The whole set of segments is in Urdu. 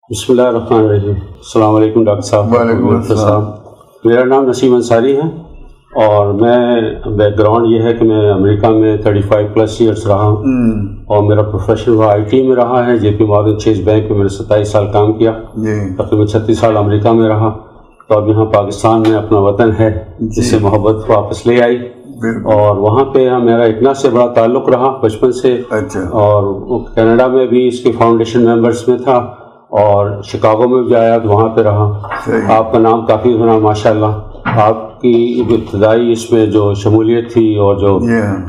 بسم اللہ الرحمن الرحیم. السلام علیکم ڈاکٹر صاحب. وعلیکم السلام. میرا نام نسیم انصاری ہے اور میں بیک گراؤنڈ یہ ہے کہ میں امریکہ میں 35+ ایئرس رہا ہوں اور میرا پروفیشن وہ IT میں رہا ہے. JP Morgan Chase بینک میں میں نے 27 سال کام کیا. تقریباً 36 سال امریکہ میں رہا تو اب یہاں پاکستان میں اپنا وطن ہے جس سے محبت واپس لے آئی اور وہاں پہ میرا اتنا سے بڑا تعلق رہا بچپن سے. اور کینیڈا میں بھی اس کے فاؤنڈیشن ممبرس میں تھا اور شکاگو میں بھی آیا تو وہاں پہ رہا. آپ کا نام کافی بنا ماشاء اللہ. آپ کی ابتدائی اس میں جو شمولیت تھی اور جو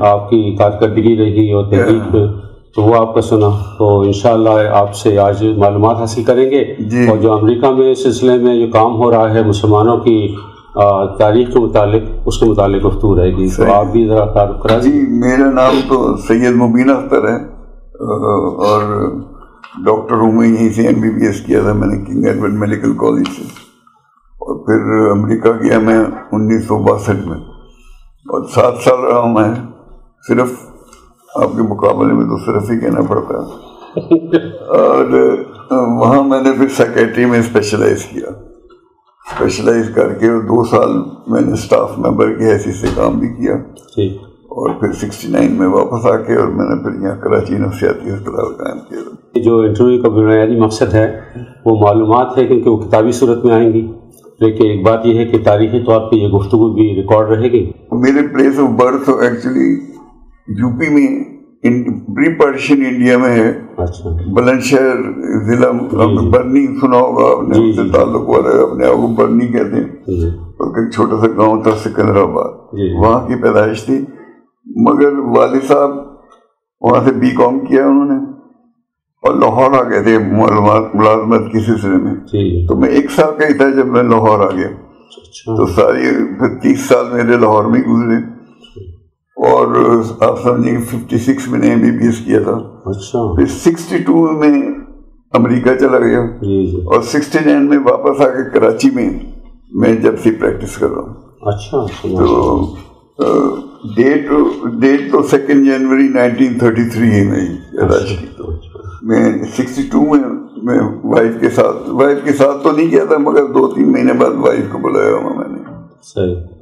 آپ کی کارکردگی رہی اور تحریک میں تو وہ آپ کا سنا تو انشاءاللہ آپ سے آج معلومات حاصل کریں گے. اور جو امریکہ میں اس سلسلے میں جو کام ہو رہا ہے مسلمانوں کی تاریخ کے متعلق اس کے متعلق گفتگو رہے گی. تو آپ بھی ذرا تعارف کرا دیں. جی میرا نام تو سید مبین اختر ہے اور ڈاکٹر ہوں. میں یہیں سے MBBS کیا تھا میں نے کنگ ایڈورڈ میڈیکل کالج سے اور پھر امریکہ گیا میں 1962 میں اور 7 سال رہا ہوں میں. صرف آپ کے مقابلے میں تو صرف ہی کہنا پڑتا ہے. اور وہاں میں نے پھر سیکریٹری میں اسپیشلائز کیا. اسپیشلائز کر کے 2 سال میں نے اسٹاف ممبر کی حیثیت سے کام بھی کیا اور پھر 69 میں واپس آ کے اور میں نے پھر یہاں کراچی نفسیاتی ہسپتال قائم کیا. جو انٹرویو کا بنیادی مقصد ہے وہ معلومات ہے کیونکہ وہ کتابی صورت میں آئیں گی لیکن ایک بات یہ ہے کہ تاریخی طور پہ یہ گفتگو بھی ریکارڈ رہے گی. میرے place of birth actually UP میں پری پارٹیشن انڈیا میں ہے. بلند شہر ضلع برنی سنا ہوگا آپ نے, اس سے تعلق والا ہے. اپنے آپ کو برنی کہتے ہیں. ایک چھوٹا سا گاؤں تھا سکندرآباد, وہاں کی پیدائش تھی. مگر والد صاحب وہاں سے B.Com کیا انہوں نے اور لاہور آ گئے تھے ملازمت کے سلسلے میں. تو میں 1 سال کا ہی تھا جب میں لاہور آ گیا. تو ساری پھر 30 سال میرے لاہور میں گزرے اور آپ سمجھیں 56 میں نے MBBS کیا تھا. پھر 62 میں امریکہ چلا گیا اور 69 میں واپس آ کے کراچی میں جب سے پریکٹس کر رہا ہوں. تو ڈیٹ تو 2 جنوری 1933 ہے میری. میں 62 میں وائف کے ساتھ تو نہیں کیا تھا مگر 2-3 مہینے بعد وائف کو بلایا ہوا میں نے.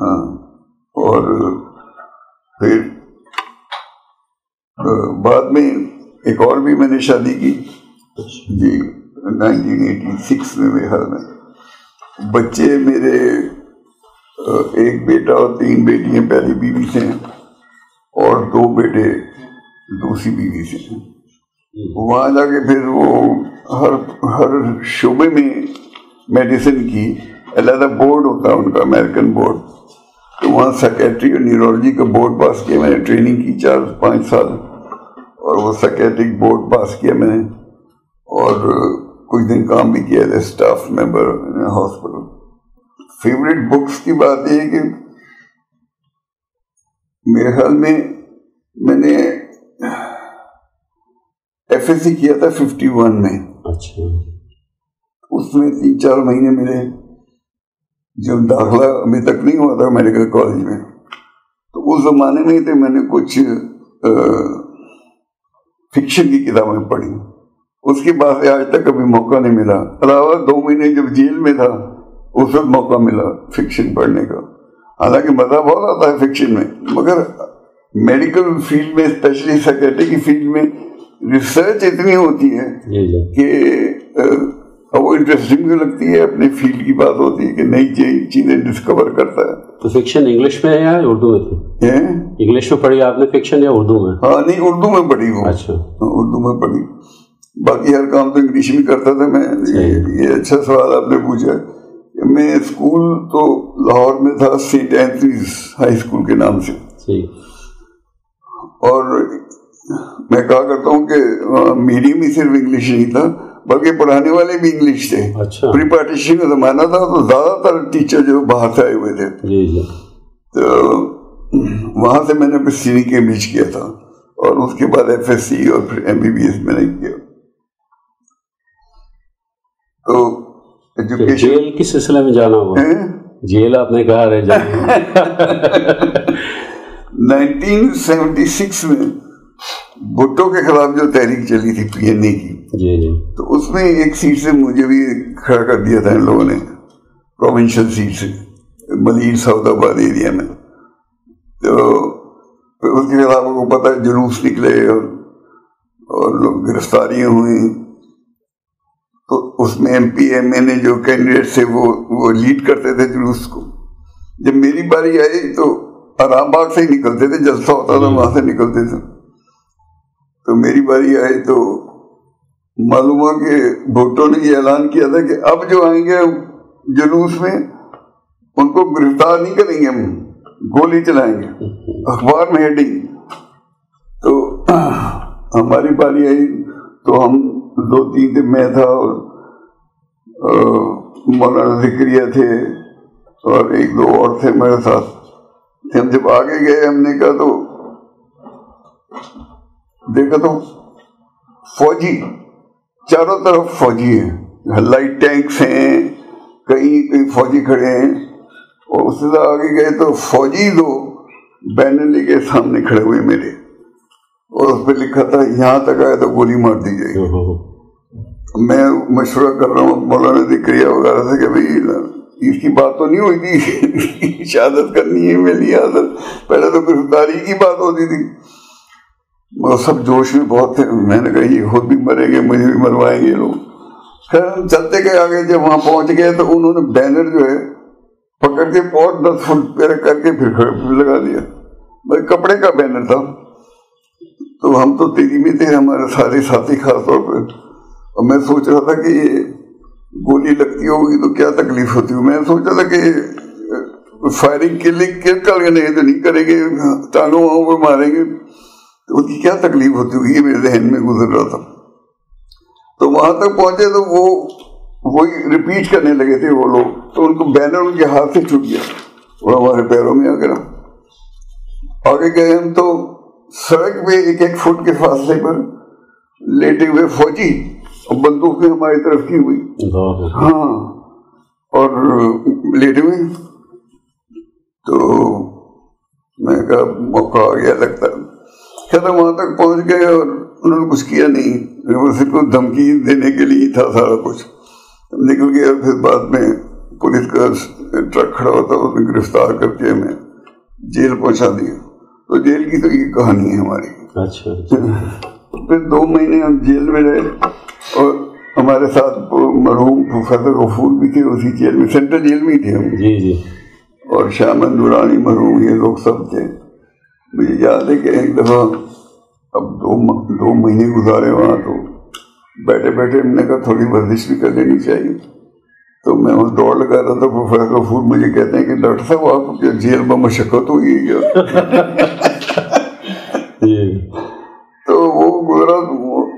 ہاں اور پھر بعد میں ایک اور بھی میں نے شادی کی جی 1986 میں. میرے خیال میں بچے میرے 1 بیٹا اور 3 بیٹیاں پہلی بیوی سے ہیں اور 2 بیٹے دوسری بیوی سے ہیں. وہاں جا کے پھر وہ ہر شعبے میں میڈیسن کی علیحدہ بورڈ ہوتا ہے ان کا, امریکن بورڈ. تو وہاں سیکریٹری اور نیورولوجی کا بورڈ پاس کیا میں نے. ٹریننگ کی 4-5 سال اور وہ سیکریٹرک بورڈ پاس کیا میں نے اور کچھ دن کام بھی کیا تھا staff member hospital. Favourite books کی بات یہ ہے کہ میرے خیال میں نے FSC کیا تھا 51 میں. اس میں 3-4 مہینے ملے جو داخلہ ابھی تک نہیں ہوا تھا میڈیکل کالج میں. تو اس زمانے میں تھے میں نے کچھ فکشن کی کتابیں پڑھی. اس کے بعد سے آج تک کبھی موقع نہیں ملا. علاوہ 2 مہینے جب جیل میں تھا اس وقت موقع ملا فکشن پڑھنے کا. حالانکہ مزہ بہت آتا ہے فکشن میں مگر میڈیکل فیلڈ میں اسپیشلی سیکریٹری کی فیلڈ میں ریسرچ اتنی ہوتی ہے کہ وہ انٹرسٹنگ بھی لگتی ہے. اپنے فیلڈ کی بات ہوتی ہے کہ نئی چیزیں ڈسکور کرتا ہے. تو فکشن انگلش میں ہے یا اردو میں تھی؟ انگلش میں پڑھی آپ نے فکشن یا اردو میں؟ ہاں نہیں اردو میں پڑھی وہ. اردو میں پڑھی. باقی ہر کام تو انگلش میں کرتا تھا میں. یہ اچھا سوال آپ نے پوچھا. میں اسکول تو لاہور میں تھا سینٹ اینتھنیز ہائی اسکول کے نام سے اور میں کہا کرتا ہوں کہ میڈیم ہی صرف انگلش نہیں تھا بلکہ پڑھانے والے بھی انگلش تھے. پری پارٹیشن کا زمانہ تھا تو زیادہ تر ٹیچر جو باہر سے آئے ہوئے تھے. تو وہاں سے میں نے پھر CNA کیا تھا اور اس کے بعد FSC اور پھر MBBS میں نے کیا. تو جیل کس سلسلے میں جانا ہوا؟ جیل آپ نے کہا رہے جانا. 1976 میں بھٹو کے خلاف جو تحریک چلی تھی PNA کی، تو اس میں ایک سیٹ سے مجھے بھی کھڑا کر دیا تھا ان لوگوں نے، پروونشل سیٹ سے، ملیر سعود آباد ایریا میں. تو اس کے خلاف کو پتہ ہے جلوس نکلے اور لوگ گرفتاریاں ہوئیں. تو اس میں MP MNA جو کینڈیڈیٹ تھے وہ لیڈ کرتے تھے جلوس کو. جب میری باری آئی تو آرام باغ سے ہی نکلتے تھے، جلسہ ہوتا تھا وہاں سے نکلتے تھے. تو میری باری آئی تو معلوم ہوا کہ بھٹو نے یہ اعلان کیا تھا کہ اب جو آئیں گے جلوس میں ان کو گرفتار نہیں کریں گے، ہم گولی چلائیں گے، اخبار میں ہیڈنگ. تو ہماری باری آئی تو ہم 2-3 تھے، میں تھا اور مولانا ذکریہ تھے اور 1-2 اور تھے میرے ساتھ. ہم جب آگے گئے ہم نے کہا تو دیکھا تو فوجی چاروں طرف فوجی ہیں، لائٹ ٹینکس ہیں، کئی فوجی کھڑے ہیں. اور اس سے آگے گئے تو فوجی 2 بینر لے کے سامنے کھڑے ہوئے میرے، اور اس پہ لکھا تھا یہاں تک آیا تو گولی مار دی جائے گی. میں مشورہ کر رہا ہوں مولانا ذکریہ وغیرہ سے کہ بھائی اس کی بات تو نہیں ہوئی تھی، شہادت کرنی ہے میری عادت، پہلے تو گرفتاری کی بات ہوتی تھی. وہ سب جوش میں بہت تھے. میں نے کہا یہ خود بھی مریں گے، مجھے بھی مروائیں گے لوگ. خیر ہم چلتے گئے آگے. جب وہاں پہنچ گئے تو انہوں نے بینر جو ہے پکڑ کے 10 فٹ پہ کر کے پھر لگا دیا. بھائی کپڑے کا بینر تھا. تو ہم تو تیزی میں تھے، ہمارے سارے ساتھی خاص طور پہ، اور میں سوچ رہا تھا کہ یہ گولی لگتی ہوگی تو کیا تکلیف ہوتی ہوگی. میں سوچ رہا تھا کہ فائرنگ نہیں کریں گے، ٹانگوں وہاں پہ ماریں گے تو ان کی کیا تکلیف ہوتی ہوگی، یہ میرے ذہن میں گزر رہا تھا. تو وہاں تک پہنچے تو وہی ریپیٹ کرنے لگے تھے وہ لوگ. تو ان کو بینر ان کے ہاتھ سے چھوٹ گیا اور ہمارے پیروں میں آ کر آگے گئے. ہم تو سڑک پہ 1-1 فٹ کے فاصلے پر لیٹے ہوئے فوجی اور بندوقیں ہماری طرف کی ہوئی، ہاں، اور لیٹے ہوئے. تو میں کہا موقع آ گیا لگتا ہے. خیر وہاں تک پہنچ گئے اور انہوں نے کچھ کیا نہیں، وہ صرف دھمکی دینے کے لیے تھا سارا کچھ. نکل گیا. پھر بعد میں پولیس کا ٹرک کھڑا ہوتا اس میں گرفتار کر کے ہمیں جیل پہنچا دیا. تو جیل کی تو یہ کہانی ہے ہماری. اچھا. پھر 2 مہینے ہم جیل میں رہے اور ہمارے ساتھ مرحوم پروفیسر غفور بھی تھے اسی جیل میں، سینٹرل جیل میں ہی تھے ہم. جی. اور شامن دورانی مرحوم، یہ لوگ سب تھے. مجھے یاد ہے کہ ایک دفعہ اب 2 مہینے گزارے وہاں، تو بیٹھے بیٹھے ہم نے کہا تھوڑی ورزش بھی کر لینی چاہیے. تو میں وہاں دوڑ لگا رہا تھا. پروفیسر غفور مجھے کہتے ہیں کہ ڈاکٹر صاحب آپ کو جیل میں مشقت ہوئی ہے کیا؟ تو وہ گزرا.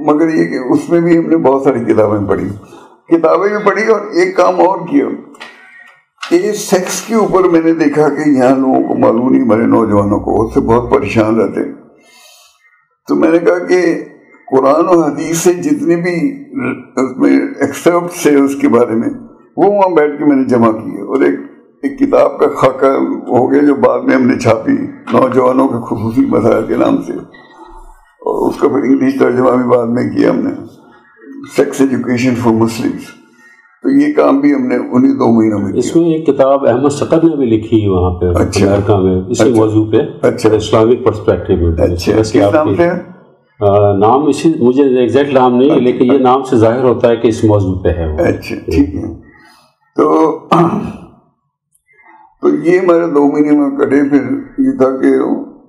مگر یہ کہ اس میں بھی ہم نے بہت ساری کتابیں بھی پڑھی اور ایک کام اور کیا کہ سیکس کے اوپر میں نے دیکھا کہ یہاں لوگوں کو معلوم نہیں، ہمارے نوجوانوں کو اس سے بہت پریشان رہتے. تو میں نے کہا کہ قرآن و حدیث سے جتنے بھی اس میں ایکسپٹ سے اس کے بارے میں وہ وہاں بیٹھ کے میں نے جمع کیے، اور ایک کتاب کا خاکہ ہو گیا جو بعد میں ہم نے چھاپی نوجوانوں کے خصوصی مسائل کے نام سے، اور اس کا پھر انگلش ترجمہ بھی بعد میں کیا ہم نے، سیکس ایجوکیشن فار مسلمس. تو یہ کام بھی ہم نے انہیں 2 مہینوں میں کیا. اس میں ایک کتاب احمد سقر نے بھی لکھی وہاں پہ امریکہ میں اسی موضوع پہ، اسلامک پرسپیکٹو میں. اچھا، نام سے نام اسی مجھے ایگزیکٹ نام نہیں ہے، لیکن یہ نام سے ظاہر ہوتا ہے کہ اس موضوع پہ ہے. اچھا ٹھیک ہے. تو یہ ہمارے 2 مہینے میں کٹے. پھر یہ تھا کہ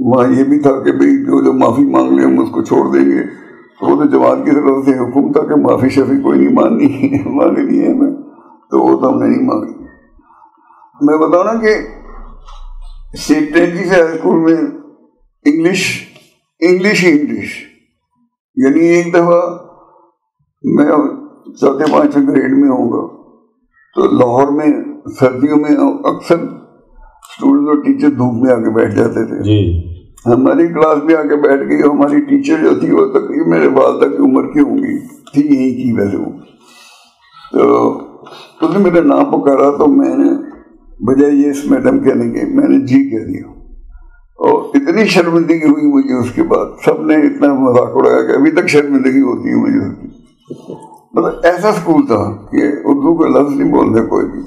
وہاں یہ بھی تھا کہ بھئی جو معافی مانگ لیں ہم اس کو چھوڑ دیں گے. وہ تو جماعت کی طرف سے حکم تھا کہ معافی شفی کوئی نہیں مانگنی ہے ہمیں، تو وہ تو ہم نے نہیں مانگی. میں بتاؤں نا کہ سیٹ ٹینکی سے ہائی اسکول میں انگلش یعنی ایک دفعہ میں 4-5 گریڈ میں ہوں گا تو لاہور میں سردیوں میں اکثر اسٹوڈنٹ اور ٹیچر دھوپ میں آ کے بیٹھ جاتے تھے. ہماری کلاس میں آ کے بیٹھ گئی. ہماری ٹیچر جو تھی وہ تقریباً میرے والدہ کی عمر کی ہوں گی تھی، یہی کی ویسے وہ. تو اس نے میرا نام پکارا تو میں نے بجائے یہ اس میڈم کہنے کے میں نے جی کہہ دیا. اور اتنی شرمندگی ہوئی مجھے اس کے بعد، سب نے اتنا مذاق اڑایا کہ ابھی تک شرمندگی ہوتی ہے مجھے اس کی. مطلب ایسا اسکول تھا کہ اردو کا لفظ نہیں بولتے کوئی بھی.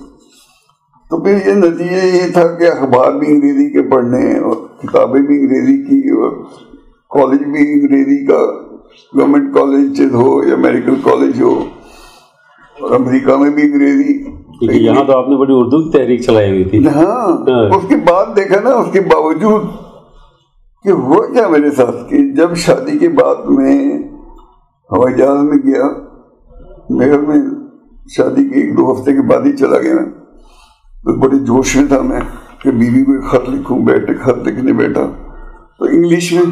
تو پھر یہ نتیجہ یہ تھا کہ اخبار بھی انگریزی کے پڑھنے اور کتابیں بھی انگریزی کی اور کالج بھی انگریزی کا، گورنمنٹ کالج ہو یا میڈیکل کالج ہو، اور امریکہ میں بھی انگریزی. یہاں تو آپ نے بڑی اردو کی تحریک چلائی ہوئی تھی. ہاں، اس کے بعد دیکھا نا، اس کے باوجود کہ ہوا کیا میرے ساتھ کہ جب شادی کے بعد میں ہوائی جہاز میں گیا، میرے میں شادی کے 1-2 ہفتے کے بعد ہی چلا گیا میں، تو بڑے جوش میں تھا میں کہ بیوی کو خط لکھوں، خط لکھنے بیٹھا تو انگلش میں.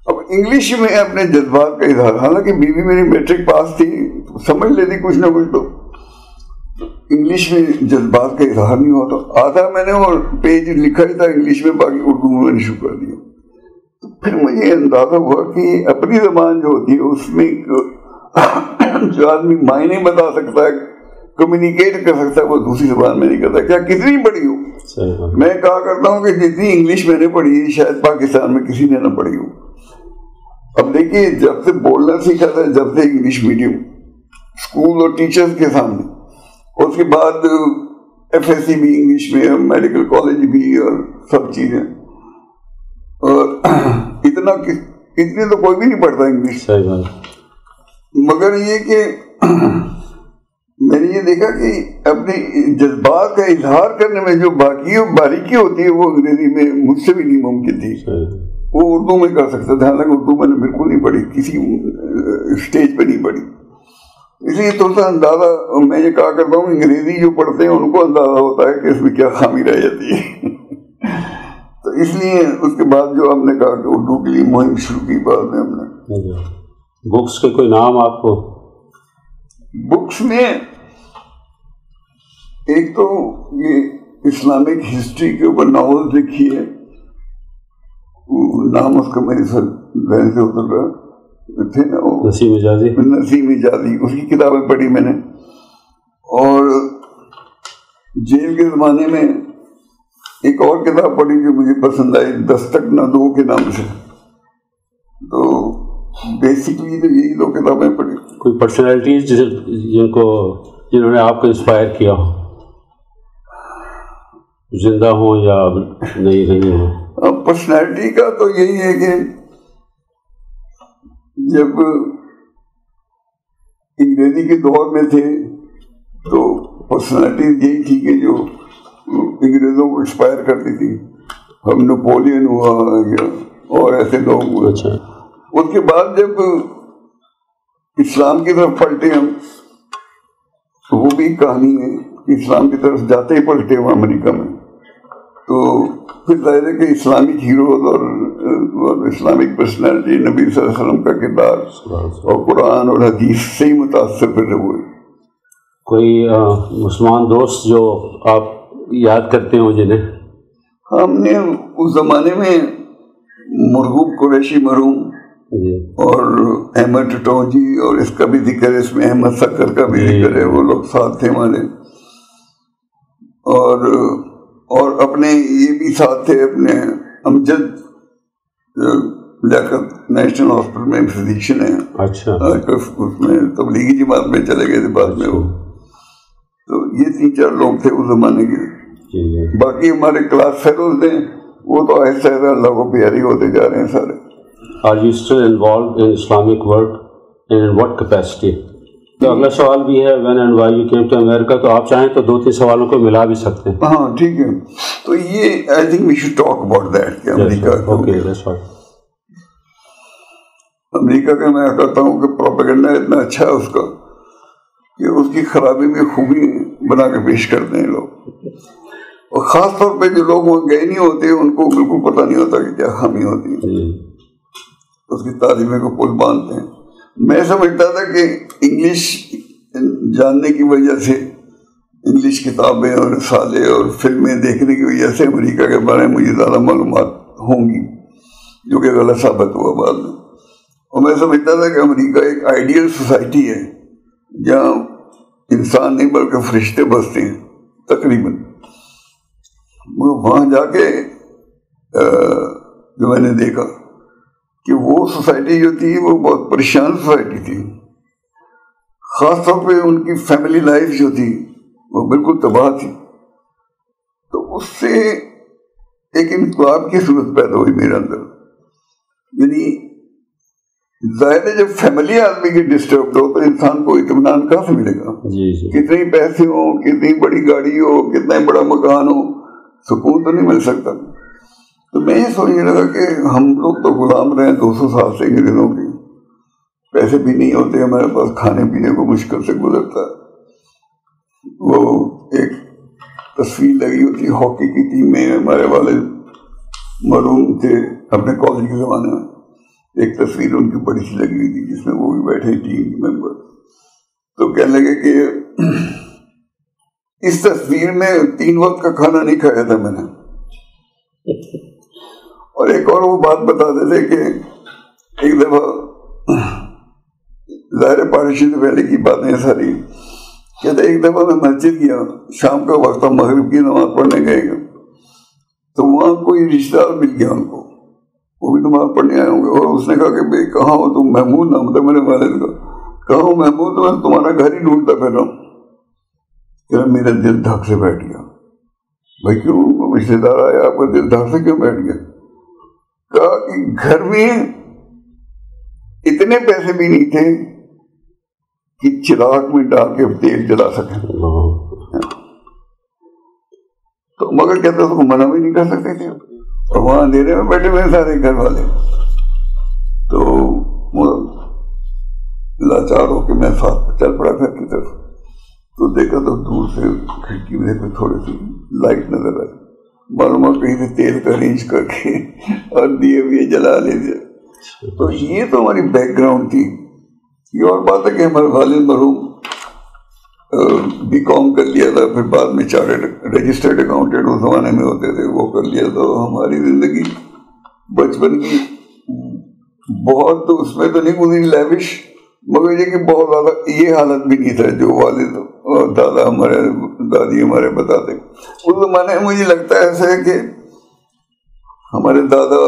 اب انگلش میں اپنے جذبات کا اظہار، حالانکہ بیوی میری میٹرک پاس تھی، سمجھ لیتی کچھ نہ کچھ، تو انگلش میں جذبات کا اظہار نہیں ہوتا. آدھا میں نے اور پیج لکھا ہی تھا انگلش میں، باقی اردو میں نے شروع کر دیا. تو پھر مجھے اندازہ ہوا کہ اپنی زبان جو ہوتی ہے اس میں جو آدمی معنی بتا سکتا ہے، کمیونیکیٹ کر سکتا ہے، وہ دوسری زبان میں نہیں کرتا. کیا کتنی پڑھی ہو، میں کہا کرتا ہوں کہ جتنی انگلش میں نے پڑھی ہے شاید پاکستان میں کسی نے نہ پڑھی ہو. اب دیکھیے، جب سے بولنا سیکھا تھا، جب سے انگلش میڈیم اسکول اور ٹیچرز کے سامنے، اس کے بعد ایف ایس سی بھی انگلش میں، میڈیکل کالج بھی، اور سب چیزیں. اور اتنے تو کوئی بھی نہیں پڑھتا انگلش. مگر یہ کہ میں نے یہ دیکھا کہ اپنے جذبات کا اظہار کرنے میں جو باریکی ہوتی ہے وہ انگریزی میں مجھ سے بھی نہیں ممکن تھی. وہ اردو میں کر سکتا تھا، حالانکہ اردو میں نے بالکل نہیں پڑھی، کسی اسٹیج پہ نہیں پڑھی. اس لیے تھوڑا سا اندازہ میں یہ کہا کرتا ہوں، انگریزی جو پڑھتے ہیں ان کو اندازہ ہوتا ہے کہ اس میں کیا خامی رہ جاتی ہے. تو اس لیے اس کے بعد جو ہم نے کہا کہ اردو کے لیے مہم شروع کی، بعد میں ہم نے. بکس کے کوئی نام آپ کو؟ بکس میں ایک تو یہ اسلامک ہسٹری کے اوپر ناول لکھی ہے، نام اس کا میرے سر ذہن سے اتر رہا تھے نا، نسیم حجازی، اس کی کتابیں پڑھی میں نے. اور جیل کے زمانے میں ایک اور کتاب پڑھی جو مجھے پسند آئی، دستک نہ دو کے نام سے. تو بیسکلی تو یہی 2 کتابیں پڑھی. کوئی پرسنالٹیز جنہوں نے آپ کو انسپائر کیا ہو، زندہ ہوں یا نہیں رہی ہوں؟ پرسنالٹی کا تو یہی ہے کہ جب انگریزی کے دور میں تھے تو پرسنالٹی یہی تھی کہ جو انگریزوں کو انسپائر کرتی تھی. ہم نپولین ہوا یا اور ایسے لوگ ہوئے. اچھا. اس کے بعد جب اسلام کی طرف پلٹے ہم، تو وہ بھی کہانی ہے کہ اسلام کی طرف جاتے ہی پلٹے ہوا امریکہ میں. تو پھر ظاہر ہے کہ اسلامک ہیروز اور اسلامک پرسنالٹی، نبی صلی اللہ علیہ وسلم کا کردار اور قرآن اور حدیث سے ہی متاثر پھر ہوئے. کوئی مسلمان دوست جو آپ یاد کرتے ہوں جنہیں؟ ہم نے اس زمانے میں مرغوب قریشی مرحوم اور احمد ٹٹونجی، اور اس کا بھی ذکر ہے، اس میں احمد سکر کا بھی ذکر ہے، وہ لوگ ساتھ تھے ہمارے. اور اپنے یہ بھی ساتھ تھے اپنے امجد لیاقت نیشنل ہاسپٹل میں فزیشین ہیں. اچھا. اس میں تبلیغی جماعت میں چلے گئے تھے بعد میں وہ. تو یہ 3-4 لوگ تھے اس زمانے کے. باقی ہمارے کلاس فیلوز ہیں، وہ تو آہستہ آہستہ اللہ کو پیاری ہوتے جا رہے ہیں سارے. Are you still involved in Islamic work and in what capacity? تو اگلا سوال بھی ہے when and why you came to America، تو آپ چاہیں تو 2-3 سوالوں کو ملا بھی سکتے ہیں. ہاں ٹھیک ہے. تو یہ I think we should talk about that کہ امریکہ. Okay, that's right. امریکہ کا میں کہتا ہوں کہ پروپیگنڈا اتنا اچھا ہے اس کا کہ اس کی خرابی میں خوبی بنا کے پیش کرتے ہیں لوگ. اور خاص طور پہ جو لوگ وہاں گئے نہیں ہوتے ان کو بالکل پتہ نہیں ہوتا کہ کیا خامی ہوتی ہے. اس کی تعلیمیں کو پل باندھتے ہیں. میں سمجھتا تھا کہ انگلش جاننے کی وجہ سے، انگلش کتابیں اور رسالے اور فلمیں دیکھنے کی وجہ سے امریکہ کے بارے میں مجھے زیادہ معلومات ہوں گی، جو کہ غلط ثابت ہوا بعد میں. اور میں سمجھتا تھا کہ امریکہ ایک آئیڈیل سوسائٹی ہے جہاں انسان نہیں بلکہ فرشتے بستے ہیں تقریباً. وہاں جا کے جو میں نے دیکھا کہ وہ سوسائٹی جو تھی وہ بہت پریشان سوسائٹی تھی، خاص طور پہ ان کی فیملی لائف جو تھی وہ بالکل تباہ تھی. تو اس سے ایک انقلاب کی صورت پیدا ہوئی میرے اندر. یعنی ظاہر ہے جب فیملی آدمی کی ڈسٹرب ہو تو انسان کو اطمینان کہاں سے ملے گا؟ کتنے ہی پیسے ہوں، کتنی بڑی گاڑی ہو، کتنا بڑا مکان ہو، سکون تو نہیں مل سکتا. تو میں یہ سوچنے لگا کہ ہم لوگ تو غلام رہے 200 سال سے انگریزوں کے، پیسے بھی نہیں ہوتے ہمارے پاس، کھانے پینے کو مشکل سے گزرتا ہے. وہ ایک تصویر لگی ہوتی ہاکی کی ٹیم میں، ہمارے والد مرحوم تھے اپنے کالج کے زمانے میں، ایک تصویر ان کی بڑی سی لگی ہوئی تھی جس میں وہ بھی بیٹھے ٹیم کے ممبر. تو کہنے لگے کہ اس تصویر میں 3 وقت کا کھانا نہیں کھایا تھا میں نے. اور ایک اور وہ بات بتاتے تھے کہ ایک دفعہ، ظاہر پارٹیشن سے پہلے کی باتیں ساری، کہتے ایک دفعہ میں مسجد گیا، شام کا وقت تھا، مغرب کی نماز پڑھنے گئے گا، تو وہاں کوئی رشتہ دار مل گیا ان کو، وہ بھی نماز پڑھنے آئے ہوں گے. اور اس نے کہا کہ بھائی کہاں ہو تم؟ محمود نام تھا میرے والد کا. کہاں ہو محمود؟ تو میں تمہارا گھر ہی ڈھونڈتا پھر رہا ہوں. کہ میرا دل دھک سے بیٹھ گیا. بھائی کیوں رشتے دار آیا، آپ کا دل دھک سے کیوں بیٹھ گیا؟ کہا کہ گھر میں اتنے پیسے بھی نہیں تھے کہ چراغ میں ڈال کے تیل جلا سکیں. تو مگر کہتے اس کو منع بھی نہیں کر سکتے تھے، اور وہاں اندھیرے میں بیٹھے ہوئے سارے گھر والے. تو لاچار ہو کے میں ساتھ چل پڑا گھر کی طرف. تو دیکھا تو دور سے کھڑکی میں دیکھا تھوڑی سی لائٹ نظر آئی، معلوم کہیں سے تیل کا ارینج کر کے اور دیے ہوئے جلا لے دیا. تو یہ تو ہماری بیک گراؤنڈ تھی. یہ اور بات ہے کہ ہمارے والد مرحوم B.Com کر لیا تھا، پھر بعد میں چارٹرڈ رجسٹرڈ اکاؤنٹنٹ اس زمانے میں ہوتے تھے، وہ کر لیا تھا. ہماری زندگی بچپن کی بہت تو اس میں تو نہیں گزری لیوش، مگر یہ کہ بہت زیادہ یہ حالت بھی نہیں تھا جو والد اور دادا ہمارے دادی ہمارے بتاتے. اس زمانے میں مجھے لگتا ہے ایسا ہے کہ ہمارے دادا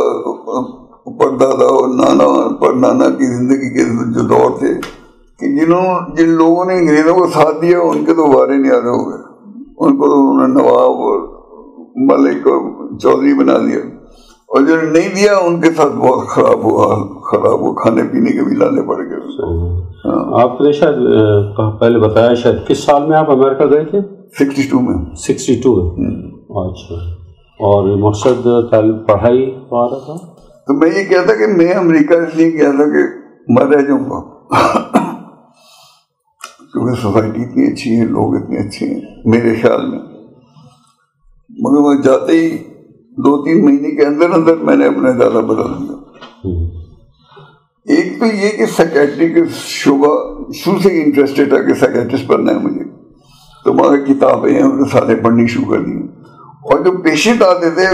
پر دادا اور نانا پر نانا کی زندگی کے جو دور تھے کہ جن لوگوں نے انگریزوں کو ساتھ دیا ان کے تو وارے نہیں آ رہے ہو گئے، ان کو تو انہوں نے نواب اور ملک اور چودھری بنا دیا، اور جو نہیں دیا ان کے ساتھ بہت خراب ہوا، کھانے پینے کے بھی لانے پڑ گئے. آپ نے شاید پہلے بتایا شاید کس سال میں آپ امریکہ گئے تھے؟ 62 میں. 62 میں. اچھا. اور مقصد پڑھائی آ رہا تھا؟ تو میں یہ کہتا کہ میں امریکہ اس لیے گیا تھا کہ میں رہ جاؤں گا، کیونکہ سوسائٹی اتنی اچھی ہے، لوگ اتنے اچھے ہیں میرے خیال میں. مگر وہ جاتے ہی 2-3 مہینے کے اندر اندر میں نے اپنا ارادہ بدل دیا. ایک تو یہ کہ سیکیٹری کے شعبہ شروع سے ہی انٹرسٹڈ ہے کہ سیکیٹرسٹ بننا ہے مجھے، تو وہاں کتابیں ہیں رسالے پڑھنی شروع کر دی. اور جو پیشنٹ آتے تھے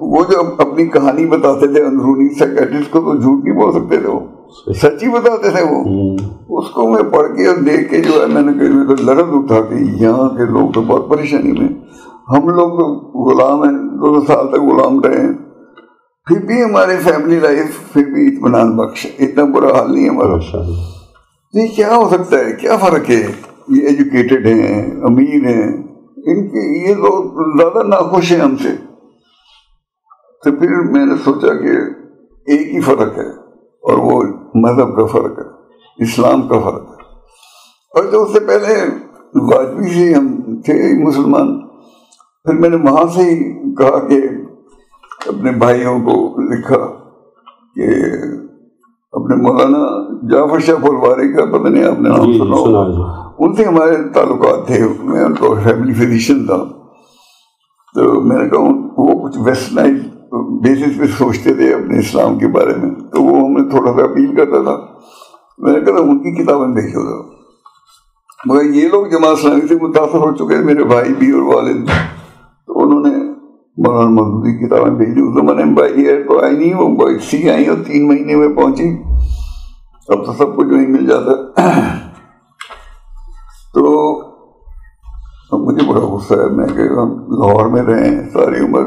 وہ جو اپنی کہانی بتاتے تھے اندرونی، سیکیٹرسٹ کو تو جھوٹ نہیں بول سکتے تھے، وہ سچی بتاتے تھے. وہ اس کو میں پڑھ کے اور دیکھ کے جو ہے میں نے کہا تو لرز اٹھا کہ یہاں کے لوگ تو بہت پریشانی میں، ہم لوگ تو غلام ہیں، 2 سال تک غلام رہے ہیں، پھر بھی ہماری فیملی لائف پھر بھی اطمینان بخش، اتنا برا حال نہیں ہے ہمارا. یہ کیا ہو سکتا ہے؟ کیا فرق ہے؟ یہ ایجوکیٹڈ ہیں، امیر ہیں، ان کی یہ لوگ زیادہ ناخوش ہیں ہم سے. تو پھر میں نے سوچا کہ ایک ہی فرق ہے، اور وہ مذہب کا فرق ہے، اسلام کا فرق ہے. اور جو اس سے پہلے واجبی سے ہم تھے مسلمان، پھر میں نے وہاں سے ہی کہا کہ اپنے بھائیوں کو لکھا کہ اپنے مولانا جعفر شاہ پھلواری کا پتہ نہیں آپ نے نام سنا ہوگا، ان سے ہمارے تعلقات تھے، میں ان کو فیملی فزیشین تھا. تو میں نے کہا وہ کچھ ویسٹرنائز بیسس پہ سوچتے تھے اپنے اسلام کے بارے میں، تو وہ ہمیں تھوڑا سا اپیل کرتا تھا. میں نے کہا ان کی کتابیں بھیجو گا. مگر یہ لوگ جماعت اسلامی سے متاثر ہو چکے ہیں، میرے بھائی بھی اور والد بھی، تو انہوں نے مولانا مودودی کی کتابیں بھیجی. اس زمانے میں بائی ایئر تو آئی نہیں، وہ بائی سی آئی اور 3 مہینے میں پہنچی. اب تو سب کچھ وہیں مل جاتا. تو مجھے بڑا غصہ ہے، میں کہ ہم لاہور میں رہے ہیں ساری عمر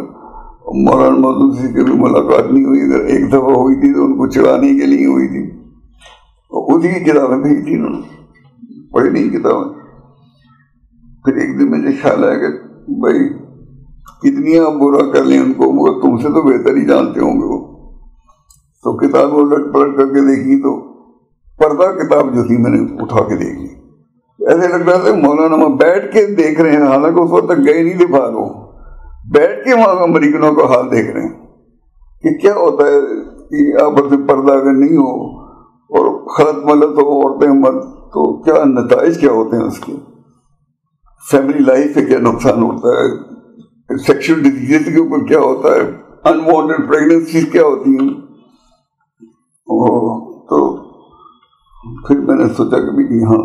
مولانا مودودی سے کبھی ملاقات نہیں ہوئی. اگر ایک دفعہ ہوئی تھی تو ان کو چڑھانے کے لیے ہوئی تھی, اور اسی کی کتابیں بھیجی تھی انہوں نے, پڑھی نہیں کتابیں. پھر ایک دن مجھے خیال آیا کہ بھائی کتنی آپ برا کر لیں ان کو, مگر تم سے تو بہتر ہی جانتے ہوں گے وہ. تو کتاب الٹ پلٹ کر کے دیکھی تو پردہ کتاب جو تھی میں نے اٹھا کے دیکھی. ایسے لگ رہا تھا مولانا بیٹھ کے دیکھ رہے ہیں, حالانکہ اس وقت تک گئے نہیں تھے باہر, وہ بیٹھ کے وہاں امریکنوں کا حال دیکھ رہے ہیں کہ کیا ہوتا ہے کہ آپس میں پردہ اگر نہیں ہو اور خلط ملط ہو, عورتیں مرد, تو کیا نتائج کیا ہوتے ہیں اس کے, فیملی لائف پہ کیا نقصان ہوتا ہے, سیکشل ڈیزیز کے اوپر کیا ہوتا ہے, انوانٹیڈ پریگننسیز کیا ہوتی ہیں. تو پھر میں نے سوچا کہ بھی ہاں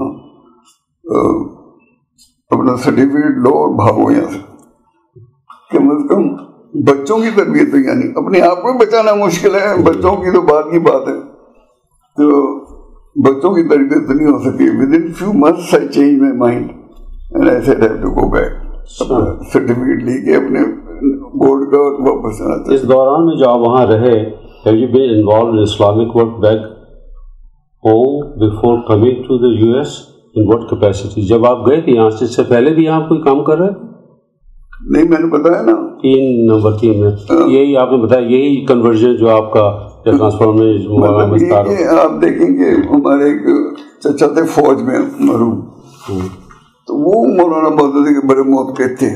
اپنا سرٹیفکیٹ لو اور بھاگو یہاں سے. کم از کم بچوں کی تربیت, یعنی اپنے آپ کو بچانا مشکل ہے, بچوں کی تو بعد کی بات ہے, تو بچوں کی تربیت تو نہیں ہو سکی. Within few months I change my mind and I said have to go back. Certificate لے کے اپنے بورڈ کا واپس آنا چاہیے. اس دوران میں جو آپ وہاں رہے, have you been involved in Islamic work back home before coming to the US? In what capacity? جب آپ گئے تھے یہاں سے, اس سے پہلے بھی یہاں کوئی کام کر رہے؟ نہیں, میں نے بتایا نا 3 میں یہی آپ نے بتایا, یہی کنورژن جو آپ کا مطلب آپ دیکھیں گے ہمارے ایک چچا تھے فوج میں مرحوم, تو وہ مولانا مودودی کے بڑے موقع تھے.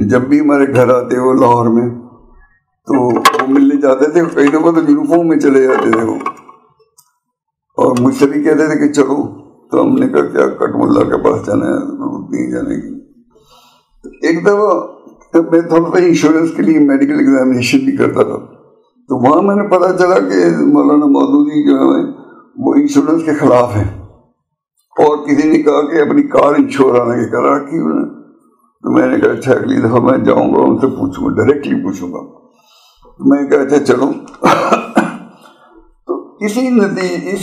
جب بھی ہمارے گھر آتے وہ لاہور میں, تو وہ ملنے جاتے تھے, کئی دفعہ تو یونیفارم میں چلے جاتے تھے وہ, اور مجھ سے بھی کہتے تھے کہ چلو, تو ہم نے کہا کیا کٹ ملا کے پاس جانا ہے, ضرورت نہیں جانے کی. ایک دفعہ میں تھوڑا سا انشورنس کے لیے میڈیکل ایگزامینیشن بھی کرتا تھا, تو وہاں میں نے پتا چلا کہ مولانا مودودی جو ہے وہ انشورنس کے خلاف ہیں, اور کسی نے کہا کہ اپنی کار انشور آنے کی کرا رکھی انہوں نے. تو میں نے کہا اچھا اگلی دفعہ میں جاؤں گا ان سے پوچھوں گا, ڈائریکٹلی پوچھوں گا. میں کہا اچھا چلو. تو اسی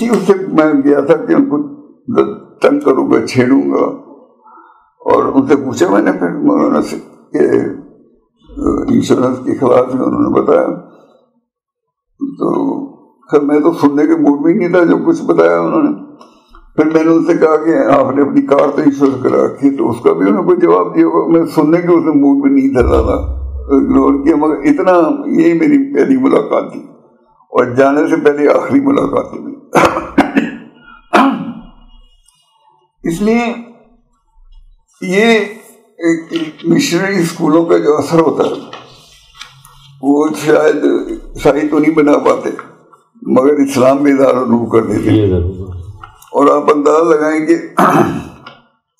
اس سے میں گیا تھا کہ ان کو تنگ کروں گا, چھیڑوں گا, اور ان سے پوچھا میں نے پھر مولانا سے کہ انشورنس کے خلاف میں, انہوں نے بتایا. تو خیر میں تو سننے کے موڈ میں ہی نہیں تھا جو کچھ بتایا انہوں نے. پھر میں نے ان سے کہا کہ آپ نے اپنی کار تو انشورنس کرا رکھی, تو اس کا بھی انہوں نے کوئی جواب دیا ہوگا. میں سننے کے اس موڈ میں نہیں تھا زیادہ, اگنور کیا, مگر اتنا یہی میری پہلی ملاقات تھی, اور جانے سے پہلے آخری ملاقات تھی. اس لیے یہ مشنری اسکولوں کا جو اثر ہوتا ہے وہ شاید شاہی تو نہیں بنا پاتے, مگر اسلام میں ادارہ روح کر دیتے. اور آپ اندازہ لگائیں کہ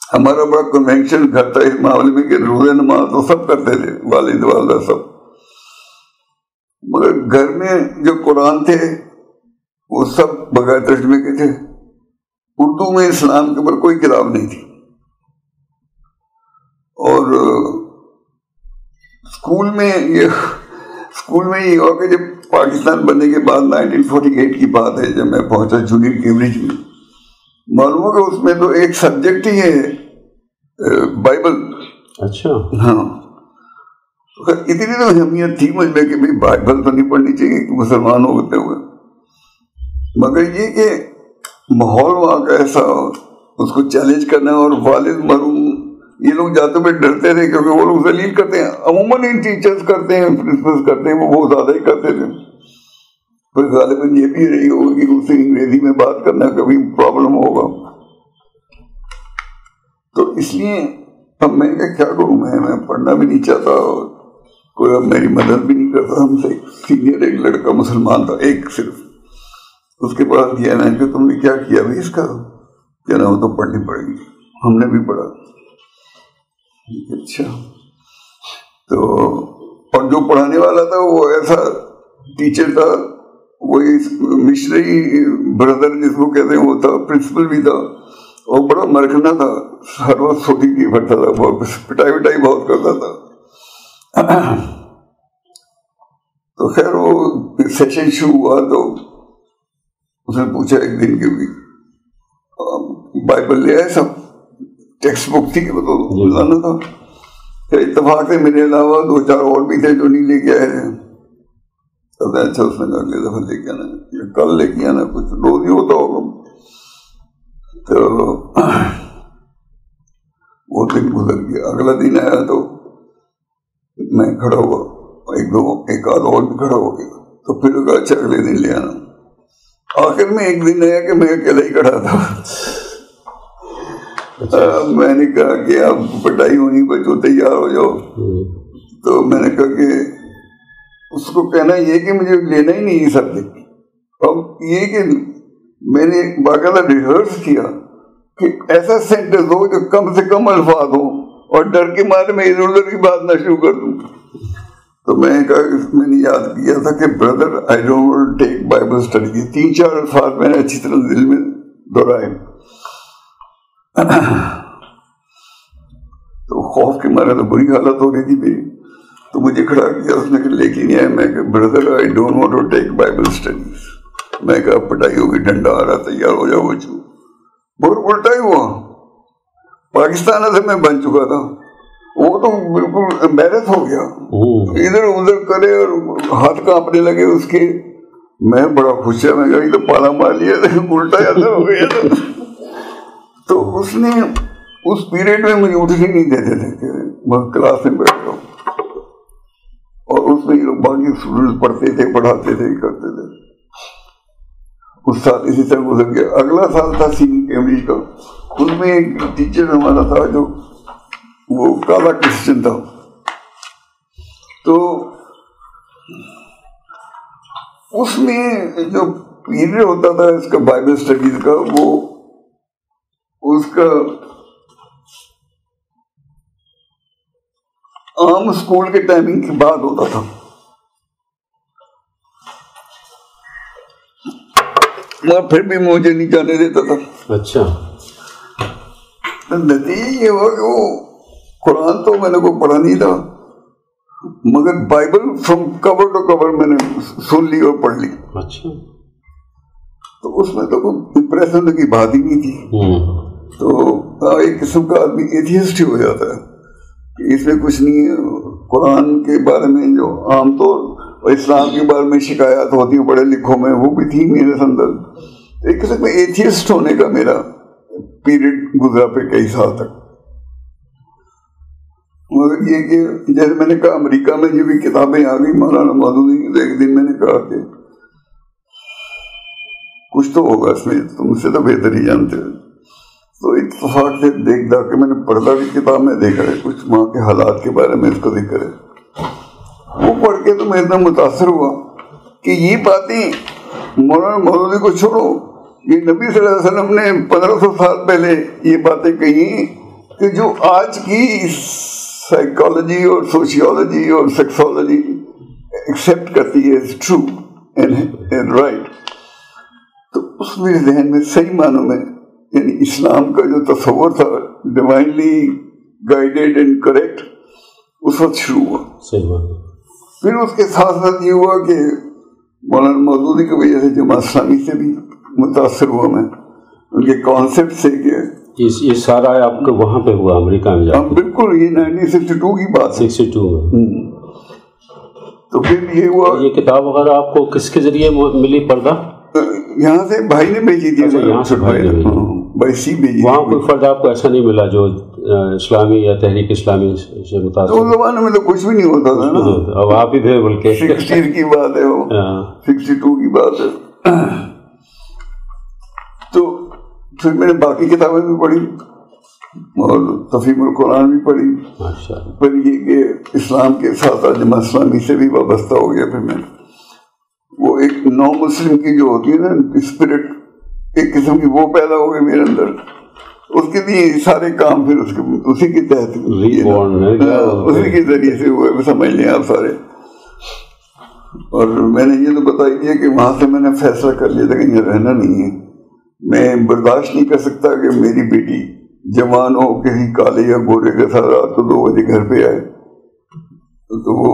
ہمارا بڑا کنونشن گھر تھا اس معاملے میں کہ روزہ نماز تو سب کرتے تھے, والد والدہ سب, مگر گھر میں جو قرآن تھے وہ سب بغیر ترجمے کے تھے. اردو میں اسلام کے اوپر کوئی کتاب نہیں تھی. اور اسکول میں یہ ہوا کہ جب پاکستان بننے کے بعد 1948 کی بات ہے, جب میں پہنچا جونیئر کیمبرج میں, معلوم ہو کہ اس میں تو ایک سبجیکٹ ہی ہے بائبل. اچھا, ہاں, اتنی تو اہمیت تھی مجھ میں کہ بھائی بائبل تو نہیں پڑھنی چاہیے کہ مسلمان ہوتے ہوئے, مگر یہ کہ ماحول وہاں کا ایسا, اس کو چیلنج کرنا, اور والد مرحوم یہ لوگ جاتے ہوئے ڈرتے تھے کیونکہ وہ لوگ ذلیل کرتے ہیں. عموماً ان ٹیچرز کرتے ہیں, پرنسپلز کرتے ہیں, وہ بہت زیادہ ہی کرتے تھے. پھر غالباً یہ بھی رہی ہوگی کہ اس سے انگریزی میں بات کرنا کبھی پرابلم ہوگا. تو اس لیے اب میں کیا کروں, میں پڑھنا بھی نہیں چاہتا, کوئی اب میری مدد بھی نہیں کرتا. ہم سے سینئر ایک لڑکا مسلمان تھا, ایک صرف, اس کے پاس گیا نا کہ تم نے کیا کیا بھی اس کا, کہنا وہ تو پڑھنی پڑے گی. ہم نے بھی پڑھا. اچھا, تو اور جو پڑھانے والا تھا وہ ایسا ٹیچر تھا, وہی مشنری بردر جس کو کہتے ہیں وہ تھا, پرنسپل بھی تھا, اور بڑا مرکھنا تھا, ہر وقت چھوٹی کی پڑھتا تھا, بہت پٹائی وٹائی بہت کرتا تھا. تو خیر وہ سیشن شروع ہوا تو اس نے پوچھا ایک دن کہ بھی بائبل لے آئے سب, ٹیکسٹ بک تھی کہ وہ تو لانا تھا. اتفاق سے میرے علاوہ 2-4 اور بھی تھے جو نہیں لے کے آئے تھے. اچھا اس نے کہا اگلے دفعہ لے کے آنا, یا کل لے کے آنا, کچھ روز ہی ہوتا ہوگا. تو وہ دن گزر گیا. اگلا دن آیا تو میں کھڑا ہوا, ایک آدھ اور بھی کھڑا ہو گیا. تو پھر کہا اچھا اگلے دن لے آنا. آخر میں ایک دن آیا کہ میں اکیلا ہی کھڑا تھا. میں نے کہا کہ اب پٹائی ہونی, بچوں تیار ہو جاؤ. تو میں نے کہا کہ اس کو کہنا یہ کہ مجھے لینا ہی نہیں سبجیکٹ. اب یہ کہ میں نے باقاعدہ ریہرس کیا کہ ایسا سینٹنس ہو جو کم سے کم الفاظ ہو, اور ڈر کے مارے میں ادھر ادھر کی بات نہ شروع کر دوں. تو میں نے کہا, میں نے یاد کیا تھا کہ brother I don't take Bible study. 3-4 الفاظ میں نے اچھی طرح دل میں دہرائے. تو خوف کے مارے تو بری حالت ہو رہی تھی میری. تو مجھے کھڑا کیا اس نے کہ لے کے نہیں آیا. میں کہ brother I don't want to take Bible studies. میں کہا پٹائی ہوگی, ڈنڈا آ رہا, تیار ہو جاؤ بچوں. بہت الٹا ہی ہوا. پاکستان سے میں بن چکا تھا, وہ تو بالکل امبیرس ہو گیا, ادھر ادھر کرے اور ہاتھ کانپنے لگے اس کے. میں بڑا خوش ہے, میں کہا یہ تو پالا مار لیا, الٹا اثر ہو گیا تھا. تو اس نے اس پیریڈ میں مجھے اٹھنے نہیں دیتے تھے کہ میں کلاس میں بیٹھ رہا ہوں, اور اس میں یہ لوگ باقی اسٹوڈنٹس پڑھتے تھے, پڑھاتے تھے, کرتے تھے. اس سال اسی طرح گزر گیا. اگلا سال تھا سینئر کیمبرج کا. اس میں ایک ٹیچر ہمارا تھا جو وہ کالا کرسچن تھا. تو اس میں جو پیریڈ ہوتا تھا اس کا بائبل اسٹڈیز کا, وہ اس کا عام اسکول کے ٹائمنگ کے بعد ہوتا تھا. مگر پھر بھی مجھے نہیں جانے دیتا تھا. اچھا. نتیجہ یہ ہوا کہ وہ قرآن تو میں نے کو پڑھا نہیں تھا, مگر Bible from cover to cover میں نے سن لی اور پڑھ لی. اچھا. تو اس میں تو کوئی امپریشن کی بات ہی نہیں تھی. تو ایک قسم کا آدمی ایتھیسٹ ہی ہو جاتا ہے کہ اس میں کچھ نہیں ہے. قرآن کے بارے میں جو عام طور اور اسلام کے بارے میں شکایات ہوتی ہیں پڑھے لکھوں میں, وہ بھی تھی میرے اندر. ایک قسم میں ایتھیسٹ ہونے کا میرا پیریڈ گزرا پہ کئی سال تک. مگر یہ کہ جیسے میں نے کہا امریکہ میں جو بھی کتابیں آ گئی مولانا مودودی, تو ایک دن میں نے کہا کہ کچھ تو ہوگا اس میں, تم سے تو بہتر ہی جانتے ہو. تو اتفاق سے دیکھ دا کہ میں نے پردہ کی کتاب میں دیکھا ہے, کچھ وہاں کے حالات کے بارے میں اس کو ذکر ہے. وہ پڑھ کے تو میں اتنا متاثر ہوا کہ یہ باتیں مولانا مودودی کو چھوڑو, یہ نبی صلی اللہ علیہ وسلم نے 1500 سال پہلے یہ باتیں کہی کہ جو آج کی سائیکالوجی اور سوشیولوجی اور سیکسولوجی ایکسیپٹ کرتی ہے از ٹرو اینڈ رائٹ. تو اس میرے ذہن میں صحیح معنوں میں یعنی اسلام کا جو تصور تھا ڈیوائنلی گائیڈیڈ اینڈ کریکٹ, اس وقت شروع ہوا. صحیح بات. پھر اس کے ساتھ ساتھ یہ ہوا کہ مولانا مودودی کی وجہ سے جماعت اسلامی سے بھی متاثر ہوا میں, ان کے کانسیپٹ سے کہ یہ سارا آپ کو وہاں پہ ہوا امریکہ میں جا کے؟ بالکل, یہ 1962 کی بات ہے. 62 میں. تو پھر یہ ہوا. یہ کتاب وغیرہ آپ کو کس کے ذریعے ملی پردہ؟ یہاں سے بھائی نے بھیجی تھی. یہاں سے بھائی نے بھائی سی بھیجی. وہاں کوئی فرد آپ کو ایسا نہیں ملا جو اسلامی یا تحریک اسلامی سے متاثر؟ اس زمانے میں تو کچھ بھی نہیں ہوتا تھا نا. اب آپ ہی تھے بلکہ. 60 کی بات ہے, وہ 62 کی بات ہے. تو پھر میں نے باقی کتابیں بھی پڑھی اور تفہیم القرآن بھی پڑھی. پھر یہ کہ اسلام کے ساتھ جماعت اسلامی سے بھی وابستہ ہو گیا. پھر میں وہ ایک نو مسلم کی جو ہوتی ہے نا اسپرٹ, ایک قسم کی وہ پیدا ہو گئی میرے اندر. اس کے لیے سارے کام پھر اسی کے تحت اسی کے ذریعے سے ہوئے, سمجھ لیں آپ سارے. اور میں نے یہ تو بتا ہی دیا کہ وہاں سے میں نے فیصلہ کر لیا تھا کہ یہ رہنا نہیں ہے. میں برداشت نہیں کر سکتا کہ میری بیٹی جوان ہو کسی کالے یا گورے کے ساتھ رات کو 2 بجے گھر پہ آئے. تو وہ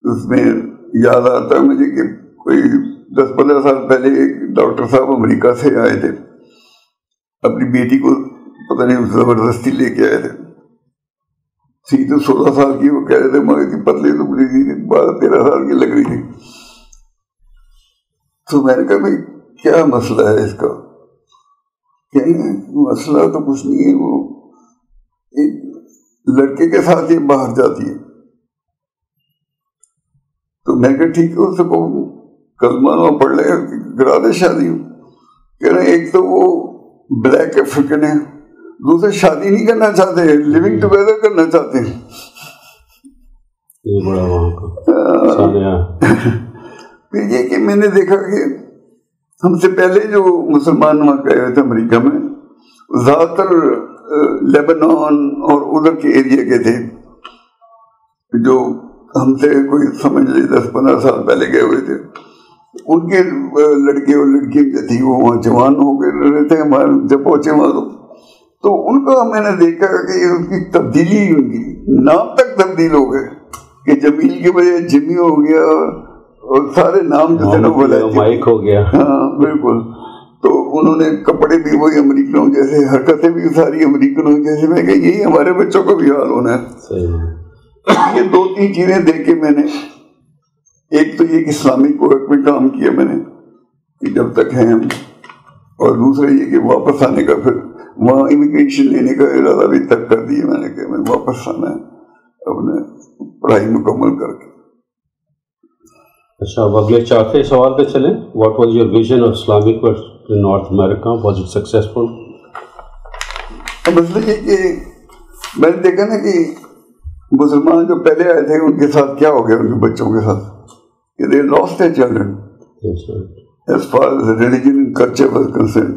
اس میں یاد آتا ہے مجھے کہ کوئی 10-15 سال پہلے ایک ڈاکٹر صاحب امریکہ سے آئے تھے, اپنی بیٹی کو پتہ نہیں زبردستی لے کے آئے تھے. تھی تو 16 سال کی، وہ کہہ رہے تھے مگر اتنی پتلی دبلی تھی 12-13 سال کی لگ رہی تھی. تو میں نے کہا بھائی کیا مسئلہ ہے اس کا؟ کہیں مسئلہ تو کچھ نہیں ہے، وہ ایک لڑکے کے ساتھ یہ باہر جاتی ہے. تو میں کہا ٹھیک ہے، اس کو کلمہ پڑھ لے کرا دے شادی. کہہ رہے ایک تو وہ بلیک افریقن ہے، دوسرے شادی نہیں کرنا چاہتے، لیونگ ٹوگیدر کرنا چاہتے ہیں. یہ بڑا وہاں پھر یہ کہ میں نے دیکھا کہ ہم سے پہلے جو مسلمان وہاں گئے ہوئے تھے امریکہ میں، زیادہ تر لیبنان اور ادھر کے ایریا کے تھے، جو ہم سے کوئی سمجھ لے 10-15 سال پہلے گئے ہوئے تھے. ان کے لڑکے اور لڑکیاں جو تھی وہ وہاں جوان ہو گئے رہتے ہیں ہمارے جب پہنچے وہاں. تو ان کا میں نے دیکھا کہ ان کی تبدیلی، ان کی نام تک تبدیل ہو گئے کہ جمیل کے بجائے جمی ہو گیا، اور سارے نام جو تھے نا مائک ہو گیا. ہاں بالکل. تو انہوں نے کپڑے بھی وہی امریکنوں جیسے، حرکتیں بھی ساری امریکنوں جیسے. میں کہ یہی ہمارے بچوں کا بھی حال ہونا ہے. یہ 2-3 چیزیں دیکھ کے میں نے، ایک تو یہ کہ اسلامک ورک میں کام کیا میں نے کہ جب تک ہیں ہم، اور دوسرا یہ کہ واپس آنے کا، پھر وہاں امیگریشن لینے کا ارادہ بھی تک کر دیا میں نے کہ میں واپس آنا ہے اپنے پڑھائی مکمل کر کے. اچھا، اب اگلے چوتھے سوال پہ چلیں. What was your vision of Islamic work in north America? Was it successful? مسئلہ یہ کہ میں نے دیکھا نا کہ مسلمان جو پہلے آئے تھے ان کے ساتھ کیا ہو گیا، ان کے بچوں کے ساتھ، کہ they lost their children as far as religion and culture was concerned.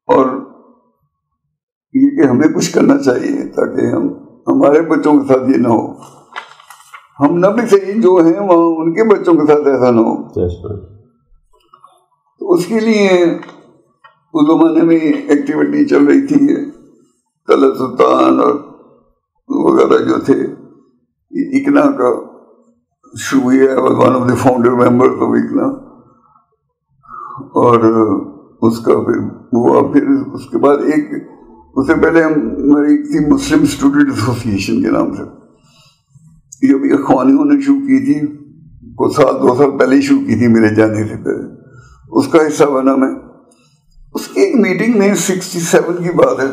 اور یہ کہ ہمیں کچھ کرنا چاہیے تاکہ ہمارے بچوں کے ساتھ یہ نہ ہو. ہم نہ بھی صحیح جو ہیں وہاں ان کے بچوں کے ساتھ ایسا نہ ہو. تو اس کے لیے اس زمانے میں ایکٹیویٹی چل رہی تھی، طلعت سلطان اور وغیرہ جو تھے، اکنا کا شروع ہے، one of the founder member of ICNA. اور اس کا پھر اس کے بعد ایک، اس سے پہلے ہماری تھی مسلم اسٹوڈنٹ ایسوسیشن کے نام سے، یہ بھی اخوانیوں نے شروع کی تھی، کچھ سال 2 سال پہلے ہی شروع کی تھی میرے جانے سے پہلے. اس کا حصہ بنا میں. اس کی ایک میٹنگ میں 67 کی بات ہے،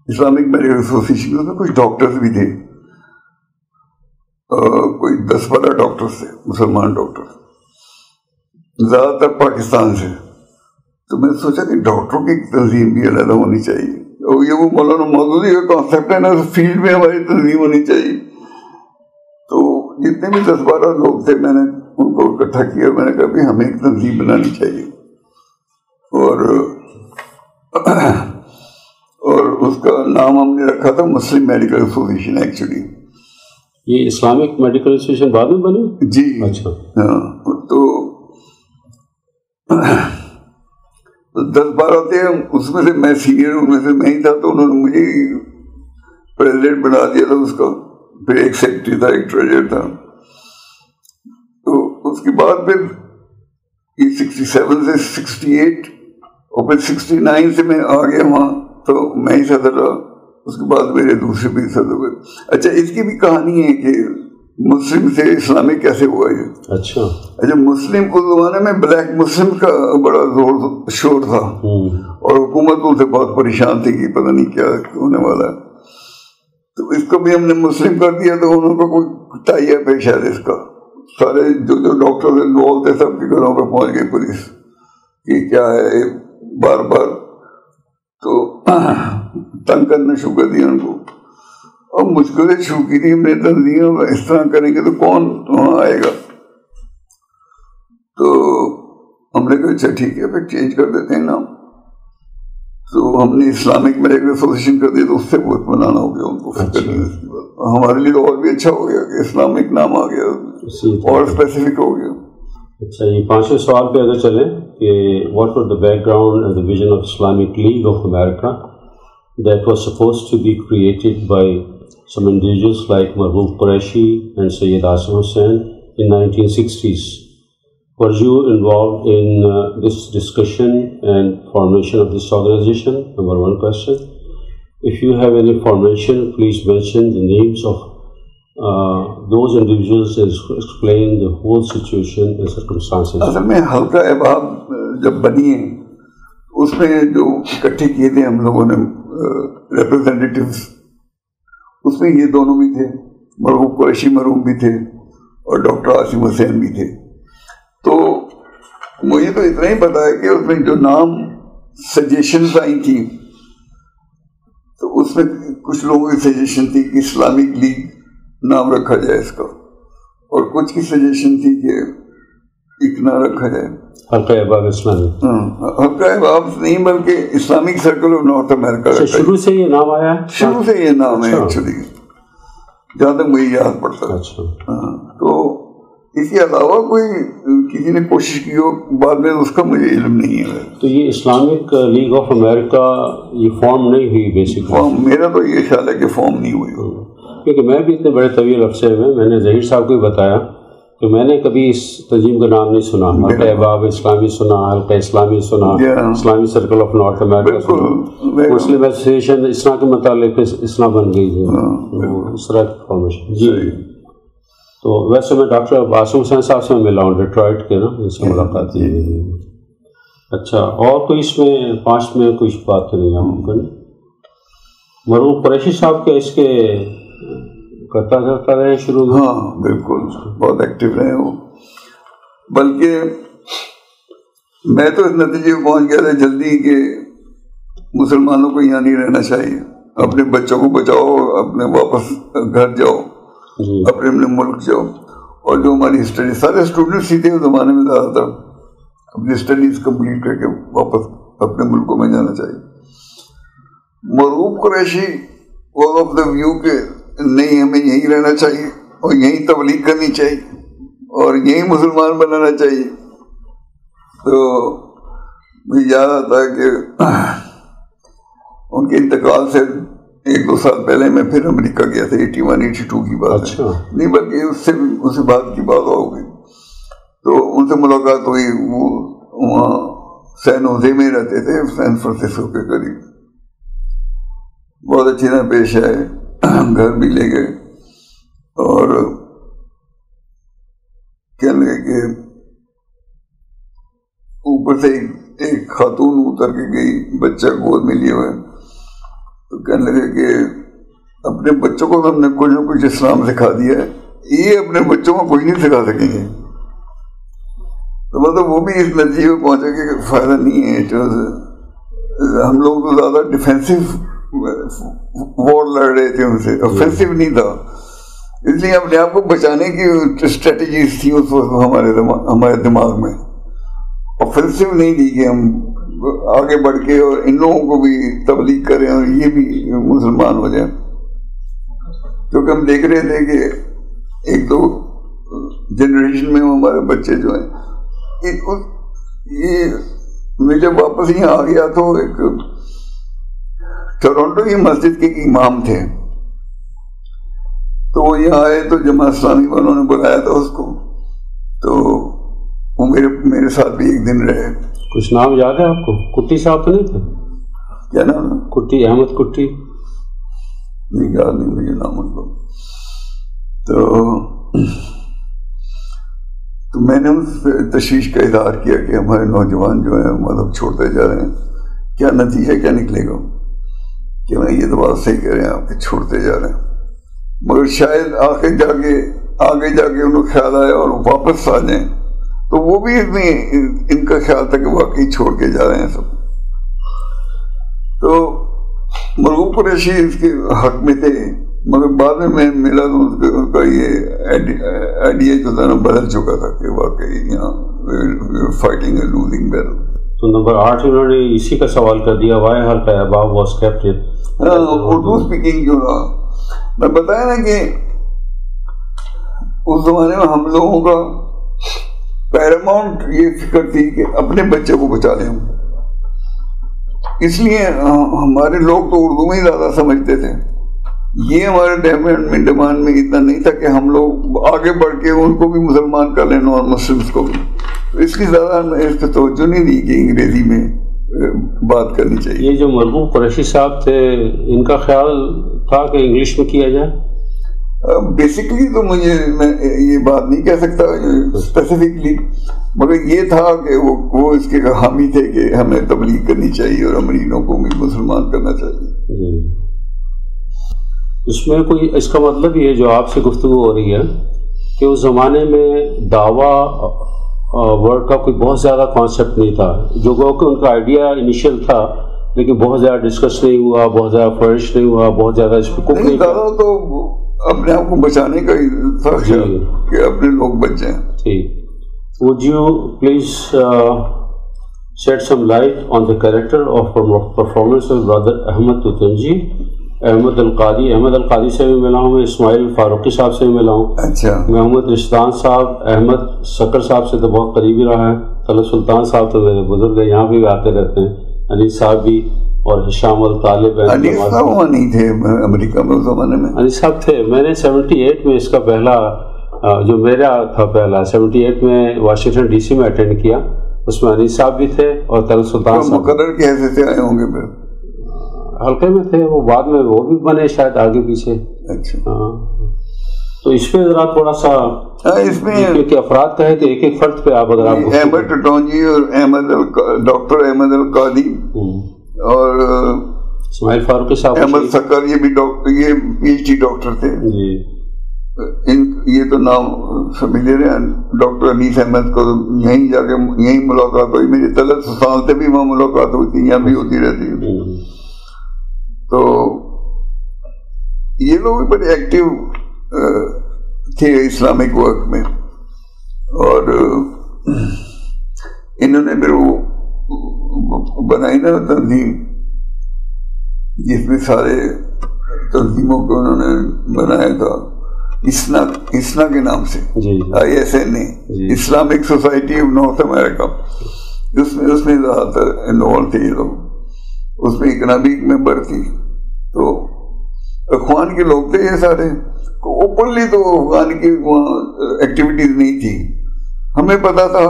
اسلامک میڈیکل ایسوسیشن میں کچھ ڈاکٹرز بھی تھے، کوئی 10-12 ڈاکٹرز تھے، مسلمان ڈاکٹر، زیادہ تر پاکستان سے. تو میں نے سوچا کہ ڈاکٹروں کی تنظیم بھی علیحدہ ہونی چاہیے، اور یہ وہ مولانا مودودی کا کانسیپٹ ہے نا، فیلڈ میں ہماری تنظیم ہونی چاہیے. تو جتنے بھی 10-12 لوگ تھے میں نے ان کو اکٹھا کیا. میں نے کہا کہ ہمیں ایک تنظیم بنانی چاہیے، اور اس کا نام ہم نے رکھا تھا مسلم میڈیکل ایسوسیشن. ایکچولی یہ اسلامک میڈیکل ایسوسیشن بعد میں بنی؟ جی. اچھا. ہاں، تو 10-12 تھے، اس میں سے میں سینئر، ان میں سے میں ہی تھا. تو انہوں نے مجھے پریزیڈنٹ بنا دیا تھا اس کا. پھر ایک سیکرٹری تھا، ایک ٹریجر تھا. تو اس کے بعد پھر یہ 67 سے 68 اور پھر 69 سے میں آ گیا وہاں، تو میں ہی صدر رہا. اس کے بعد میرے دوسرے بھی صدر ہوئے. اچھا، اس کی بھی کہانی ہے کہ مسلم سے اسلامک کیسے ہوا یہ. اچھا، مسلم اس زمانے میں بلیک مسلم کا بڑا زور شور تھا، اور حکومت ان سے بہت پریشان تھی کہ پتہ نہیں کیا ہونے والا ہے. تو اس کو بھی ہم نے مسلم کر دیا. تو انہوں کو کوئی ٹائیا پیش ہے اس کا. سارے جو ڈاکٹر انوالو تھے سب کے گھروں پہ پہنچ گئی پولیس کہ کیا ہے، بار بار تو تنگ کرنا شروع کر دیا ان کو. اور مشکلیں شروع کی تھی، ہم نے تنظیم اس طرح کریں گے تو کون وہاں آئے گا. تو ہم نے کہا اچھا ٹھیک ہے، پھر چینج کر دیتے ہیں نام. تو ہم نے اسلامک میڈیکل ایسوسیشن کر دیا. تو اس سے بہت بنانا ہو گیا ان کو. ہمارے لیے تو اور بھی اچھا ہو گیا کہ اسلامک نام آ گیا اور اسپیسیفک ہو گیا. اچھا، یہ 5ویں سوال پہ اگر چلیں کہ what was the background and the vision of Islamic League of America that was suppose to be created by some individuals like Marhum Qureshi and Sayyid Asim Hussain in 1960s. Were you involved in this discussion and formation of this organization? Number one question. if you have any information, please mention the names of those individuals and explain the whole situation and circumstances. اصل میں حلقہ احباب جب بنی ہے اس میں جو اکٹھے کیے تھے ہم لوگوں نے ریپرزینٹیٹیوز، اس میں یہ دونوں بھی تھے، مرحوم قریشی مرحوم بھی تھے اور ڈاکٹر عاصم حسین بھی تھے. تو مجھے تو اتنا ہی پتا ہے کہ اس میں جو نام سجیشنز آئی تھیں تو اس میں کچھ لوگوں کی سجیشن تھی کہ اسلامک لیگ نام رکھا جائے اس کا، اور کچھ کی سجیشن تھی کہ اکنا رکھا جائے، حلقہ احباب اسلامی. حلقہ احباب نہیں بلکہ اسلامک سرکل آف نارتھ امریکہ. شروع سے یہ نام آیا ہے؟ شروع سے یہ نام ہے ایکچولی، جہاں تک مجھے یاد پڑتا ہے. تو اس کے علاوہ کوئی کسی نے کوشش کی ہو بعد میں اس کا مجھے علم نہیں ہے. تو یہ اسلامک لیگ آف امریکہ یہ فارم نہیں ہوئی بیسک؟ فارم میرا تو یہ خیال ہے کہ فارم نہیں ہوئی. کیونکہ میں بھی اتنے بڑے طویل عرصے میں نے ظہیر صاحب کو بھی بتایا کہ میں نے کبھی اس تنظیم کا نام نہیں سنا. حلقہ احباب اسلامی سنا، حلقہ اسلامی سنا، اسلامی سرکل آف نارتھ امریکہ سنا، مسلم ایسوسیشن اسنا کے متعلق اسنا بن گئی ہے اس طرح کی فارمیشن. جی تو ویسے میں ڈاکٹر عاصم حسین صاحب سے ملا ہوں ڈیٹرائٹ کے نا، ان سے ملاقات کی. اچھا، اور کوئی اس میں 5 میں کچھ بات تو نہیں آپ کو؟ مرحوم قریشی صاحب کے اس کے کرتا رہے شروع میں؟ ہاں بالکل، بہت ایکٹیو رہے وہ. بلکہ میں تو اس نتیجے کو پہنچ گیا تھا جلدی کہ مسلمانوں کو یہاں نہیں رہنا چاہیے، اپنے بچوں کو بچاؤ، اپنے واپس گھر جاؤ، اپنے ملک جاؤ. اور جو ہماری اسٹڈی سارے اسٹوڈنٹس ہی تھے اس زمانے میں زیادہ تر، اپنی اسٹڈیز کمپلیٹ کر کے واپس اپنے ملکوں میں جانا چاہیے. مرحوم Qureshi was of the view کہ نہیں، ہمیں یہیں رہنا چاہیے اور یہیں تبلیغ کرنی چاہیے اور یہیں مسلمان بنانا چاہیے. تو مجھے یاد آتا ہے کہ ان کے انتقال سے 1-2 سال پہلے میں پھر امریکہ گیا تھا. 81-82 کی بات ہے، نہیں بلکہ اس سے بعد کی بات ہو گئی. تو ان سے ملاقات ہوئی، وہ وہاں سین ہوزے میں رہتے تھے، سین فرانسسکو کے قریب. بہت اچھی طرح پیش آئے، گھر بھی لے گئے اور کہنے لگے کہ اوپر سے ایک خاتون اتر کے گئی بچہ گود میں لیے ہوئے. تو کہنے لگے کہ اپنے بچوں کو ہم نے کچھ نہ کچھ اسلام سکھا دیا ہے، یہ اپنے بچوں کو کچھ نہیں سکھا سکیں گے. تو مطلب وہ بھی اس نتیجے میں پہنچے کہ فائدہ نہیں ہے. ہم لوگ تو زیادہ ڈیفینسو وار لڑ رہے تھے ان سے، آفینسو نہیں تھا. اس لیے اپنے آپ کو بچانے کی اسٹریٹجیز تھیں اس وقت ہمارے دماغ میں. آفینسو نہیں تھی کہ ہم آگے بڑھ کے اور ان لوگوں کو بھی تبلیغ کریں اور یہ بھی مسلمان ہو جائیں. کیونکہ ہم دیکھ رہے تھے کہ 1-2 جنریشن میں ہمارے بچے جو ہیں، یہ میں جب واپس یہاں آ گیا تو ایک ٹورنٹو کی مسجد کے امام تھے، تو وہ یہاں آئے تو جماعت اسلامی والوں نے بلایا تھا اس کو. تو وہ میرے ساتھ بھی ایک دن رہے. کچھ نام یاد ہے آپ کو؟ کٹی صاحب تو نہیں تھے؟ کیا نام ہے؟ کٹی، احمد کٹی. نہیں یاد نہیں مجھے نام ان کو. تو میں نے اس تشویش کا اظہار کیا کہ ہمارے نوجوان جو ہیں مذہب چھوڑتے جا رہے ہیں، کیا نتیجہ کیا نکلے گا. کہ میں یہ تو بات صحیح کہہ رہے ہیں آپ کہ چھوڑتے جا رہے ہیں، مگر شاید آگے جا کے انہیں خیال آیا اور واپس آ جائیں تو وہ بھی ان کا خیال تھا کہ واقعی چھوڑ کے جا رہے ہیں سب. تو مرحوم قریشی اس کے حق میں تھے، مگر بعد میں ملا تو ان کا یہ آئیڈیا جو تھا نا بدل چکا تھا کہ واقعی یہاں فائٹنگ اے لوزنگ بیٹل. تو نمبر 8 انہوں نے اسی کا سوال کر دیا، وائی حلقہ احباب واز کیپٹ. اردو اسپیکنگ جو رہا، میں بتایا نا کہ اس زمانے میں ہم لوگوں کا پیراماؤنٹ یہ فکر تھی کہ اپنے بچے کو بچا لیں. اس لیے ہمارے لوگ تو اردو میں ہی زیادہ سمجھتے تھے. یہ ہمارے ڈیمانڈ میں اتنا نہیں تھا کہ ہم لوگ آگے بڑھ کے ان کو بھی مسلمان کر لیں، نان مسلمس کو بھی. اس کی زیادہ ہم نے اس پہ توجہ نہیں دی کہ انگریزی میں بات کرنی چاہیے. یہ جو مرحوم قریشی صاحب تھے ان کا خیال تھا کہ انگلش میں کیا جائے؟ بیسکلی تو میں یہ بات نہیں کہہ سکتا اسپیسیفکلی، مگر یہ تھا کہ وہ اس کے حامی تھے کہ ہمیں تبلیغ کرنی چاہیے اور امریکوں کو بھی مسلمان کرنا چاہیے. اس میں کوئی اس کا مطلب یہ ہے جو آپ سے گفتگو ہو رہی ہے کہ اس زمانے میں دعویٰ ورڈ کا کوئی بہت زیادہ کانسیپٹ نہیں تھا، جو کہ ان کا آئیڈیا انیشیل تھا لیکن بہت زیادہ ڈسکس نہیں ہوا، بہت زیادہ فرش نہیں ہوا، بہت زیادہ اس پہ نہیں زیادہ تو اپنے آپ کو بچانے کا ہی تھا کہ اپنے لوگ بچ جائیں. ٹھیک. Would you please shed some light on the character of performance of brother Ahmed Tutunji, Ahmad القادی سے بھی ملا ہوں میں، اسماعیل فاروقی صاحب سے بھی ملا ہوں. اچھا. محمد رشدان صاحب، احمد سکر صاحب سے تو بہت قریبی رہا ہے. طلعت سلطان صاحب تو میرے بزرگ ہیں، یہاں بھی آتے رہتے ہیں. انیس صاحب بھی اور ہشام الطالب. انیس صاحب وہاں نہیں تھے امریکہ میں اس زمانے میں؟ انیس صاحب تھے. میں نے 78 میں اس کا پہلا جو میرا تھا پہلا 78 میں واشنگٹن ڈی سی میں اٹینڈ کیا، اس میں انیس صاحب بھی تھے اور طلعت سلطان صاحب. مقرر کی حیثیت سے آئے ہوں گے پھر؟ حلقے میں تھے وہ، بعد میں وہ بھی بنے شاید آگے پیچھے. اچھا. ہاں تو اس پہ ذرا تھوڑا سا اس میں کہ افراد کا ہے کہ ایک ایک فرد پہ آپ اگر آپ احمد ٹٹونجی اور ڈاکٹر احمد القادی اور اسماعیل فاروقی صاحب، احمد سکر، یہ بھی ڈاکٹر، یہ پی ایچ ڈی ڈاکٹر تھے. جی یہ تو نام فیملیئر ہیں. ڈاکٹر انیس احمد کو یہیں جا کے یہیں ملاقات ہوئی میری. طلعت سلطان سے بھی وہاں ملاقات ہوئی تھی، یہاں بھی ہوتی رہتی ہے. تو یہ لوگ بھی بڑے ایکٹیو تھے اسلامک ورک میں، اور انہوں نے پھر وہ بنائی نا تنظیم جس میں سارے تنظیموں کو انہوں نے بنایا تھا اسنا کے نام سے، ISNA، Islamic Society of North America. اس میں زیادہ تر انوالو تھے یہ لوگ. اس میں اکنامک ممبر تھی. تو اخوان کے لوگ تھے یہ سارے. اوپنلی تو اخوان کی وہاں ایکٹیویٹیز نہیں تھی. ہمیں پتا تھا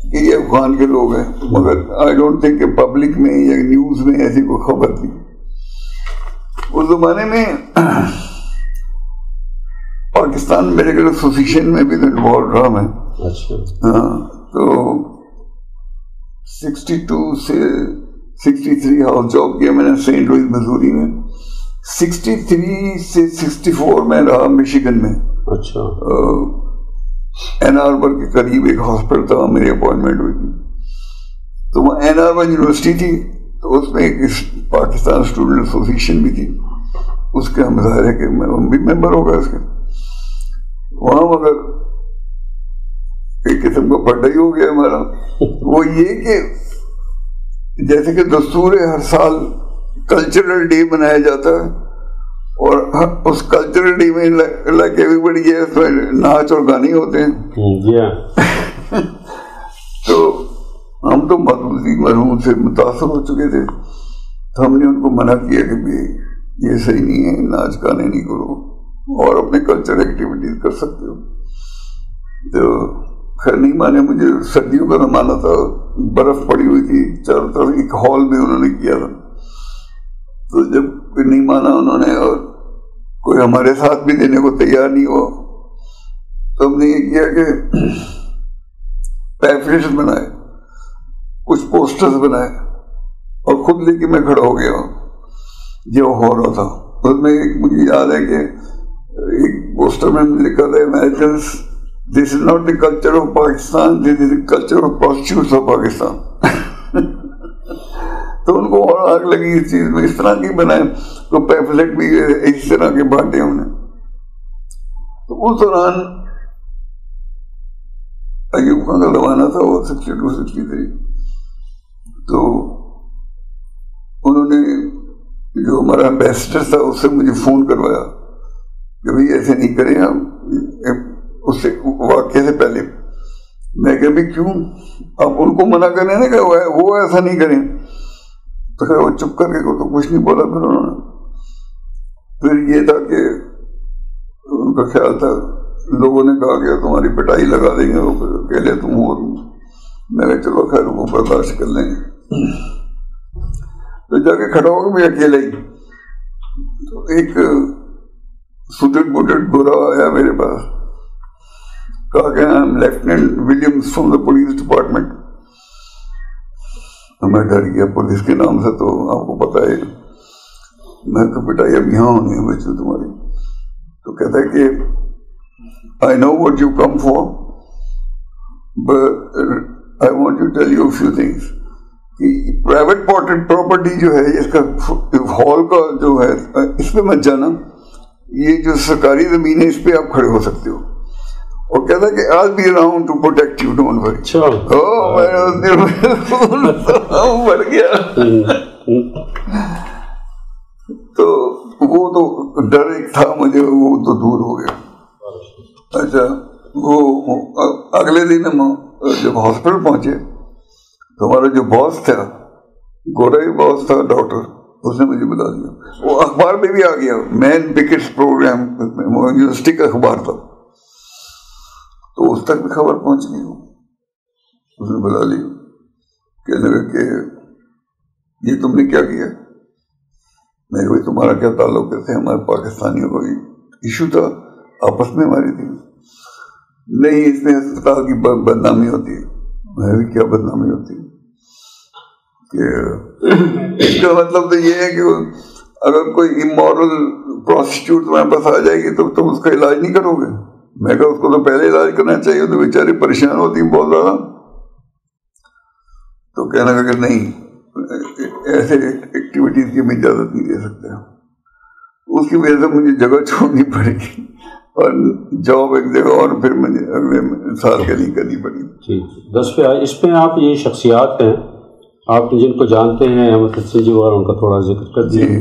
کہ یہ اخوان کے لوگ ہیں، مگر آئی ڈونٹ تھنک کہ پبلک میں یا نیوز میں ایسی کوئی خبر تھی. اس زمانے میں پاکستان میڈیکل ایسوسیشن میں بھی انوالو رہا میں. ہاں تو 62 سے 63 ہاؤس جاب کیا میں نے سینٹ لوئس مزوری میں. 63 سے 64 میں رہا مشیگن میں. اچھا. این آربر کے قریب ایک ہاسپٹل تھا، میری اپوائنٹمنٹ ہوئی تھی. تو وہ این آربر یونیورسٹی تھی، تو اس میں ایک پاکستان اسٹوڈنٹ ایسوسیشن بھی تھی. اس کے ہم ظاہر ہے کہ میں بھی ممبر ہوگا اس کے. وہاں مگر ایک قسم کا پھڈا ہی ہو گیا ہمارا. وہ یہ کہ جیسے کہ دستور ہر سال کلچرل ڈے منایا جاتا ہے، اور اس کلچرل ڈے میں لائک ایوری بڈی ہے، اس میں ناچ اور گانے ہوتے ہیں. تو ہم تو مرحوم سے متاثر ہو چکے تھے، تو ہم نے ان کو منع کیا کہ یہ صحیح نہیں ہے، ناچ گانے نہیں کرو اور اپنے کلچر ایکٹیویٹیز کر سکتے ہو. تو خیر نہیں مانے. مجھے سردیوں کا زمانہ تھا، برف پڑی ہوئی تھی چاروں طرف. ایک ہال میں انہوں نے کیا تھا، تو جب کوئی نہیں مانا انہوں نے اور کوئی ہمارے ساتھ بھی دینے کو تیار نہیں ہوا، تو ہم نے یہ کیا کہ پیمفلیٹس بنائے، کچھ پوسٹرز بنائے اور خود لے کے میں کھڑا ہو گیا جو ہو رہا تھا. اس میں مجھے یاد ہے کہ ایک پوسٹر میں لکھا تھا Americans this is not the culture of Pakistan, this is the culture of prostitutes of Pakistan. تو ان کو اور آگ لگی اس چیز میں. اس طرح کی بنائے تو پیمفلیٹ بھی اس طرح کے بانٹے ہم نے. تو اس دوران ایوب خان کا زمانہ تھا، وہ 62-63. تو انہوں نے جو ہمارا ایمبیسڈر تھا اس سے مجھے فون کروایا کہ بھائی ایسے نہیں کریں ہم. اس سے واقعے سے پہلے میں کہ بھی کیوں آپ ان کو منع کریں نا کہ وہ ایسا نہیں کریں. تو خیر وہ چپ کر کے تو کچھ نہیں بولا. پھر انہوں نے پھر یہ تھا کہ ان کا خیال تھا، لوگوں نے کہا کہ تمہاری پٹائی لگا دیں گے، وہ اکیلے تم ہو. میں نے چلو خیر وہ برداشت کر لیں گے. تو جا کے کھڑا ہو گیا اکیلے ہی. تو ایک سوٹڈ بوٹڈ گورا آیا میرے پاس, کہا کہ lieutenant Williams from the police department. میں ڈر گیا پولیس کے نام سے, تو آپ کو پتا ہے میں تو پٹائی اب یہاں ہونی ہے بچوں تمہاری. تو کہتا ہے کہ I know what you come for, but I want to tell you a few things. Private property جو ہے اس کا ہال کا جو ہے اس پہ مت جانا, یہ جو سرکاری زمین ہے اس پہ آپ کھڑے ہو سکتے ہو. اور کہتا ہے کہ I'll be around to protect you, don't worry. مر گیا. تو وہ تو ڈر ایک تھا مجھے, وہ تو دور ہو گیا. اچھا وہ اگلے دن ہم جب ہاسپٹل پہنچے تو ہمارا جو باس تھا, گورا ہی باس تھا ڈاکٹر, اس نے مجھے بتا دیا. وہ اخبار میں بھی آ گیا, مین پکٹس پروگرام یونیورسٹی کا اخبار تھا, تو اس تک بھی خبر پہنچ گئی. اس نے بلا لی, کہنے لگا کہ یہ تم نے کیا کیا. میں کہ تمہارا کیا تعلق ہے, ہمارے پاکستانیوں کو ایشو تھا آپس میں ہماری تھی. نہیں اس میں اسپتال کی بدنامی ہوتی ہے. میں بھی کیا بدنامی ہوتی ہے کہ اس کا مطلب تو یہ ہے کہ اگر کوئی امورل پروسٹیٹیوٹ تمہارے پاس آ جائے گی تو تم اس کا علاج نہیں کرو گے. میں کہا اس کو تو پہلے علاج کرنا چاہیے, تو بیچاری پریشان ہوتی ہیں بہت زیادہ. تو کہنے لگا کہ نہیں ایسے ایکٹیویٹیز کی میں اجازت نہیں دے سکتے. اس کی وجہ سے مجھے جگہ چھوڑنی پڑے گی اور جاب ایک جگہ اور پھر مجھے اگلے سال کے لیے کرنی پڑی. ٹھیک, 10 پہ اس میں آپ یہ شخصیات ہیں آپ جن کو جانتے ہیں, احمد حسین جی وغیرہ, ان کا تھوڑا ذکر کر دیجیے.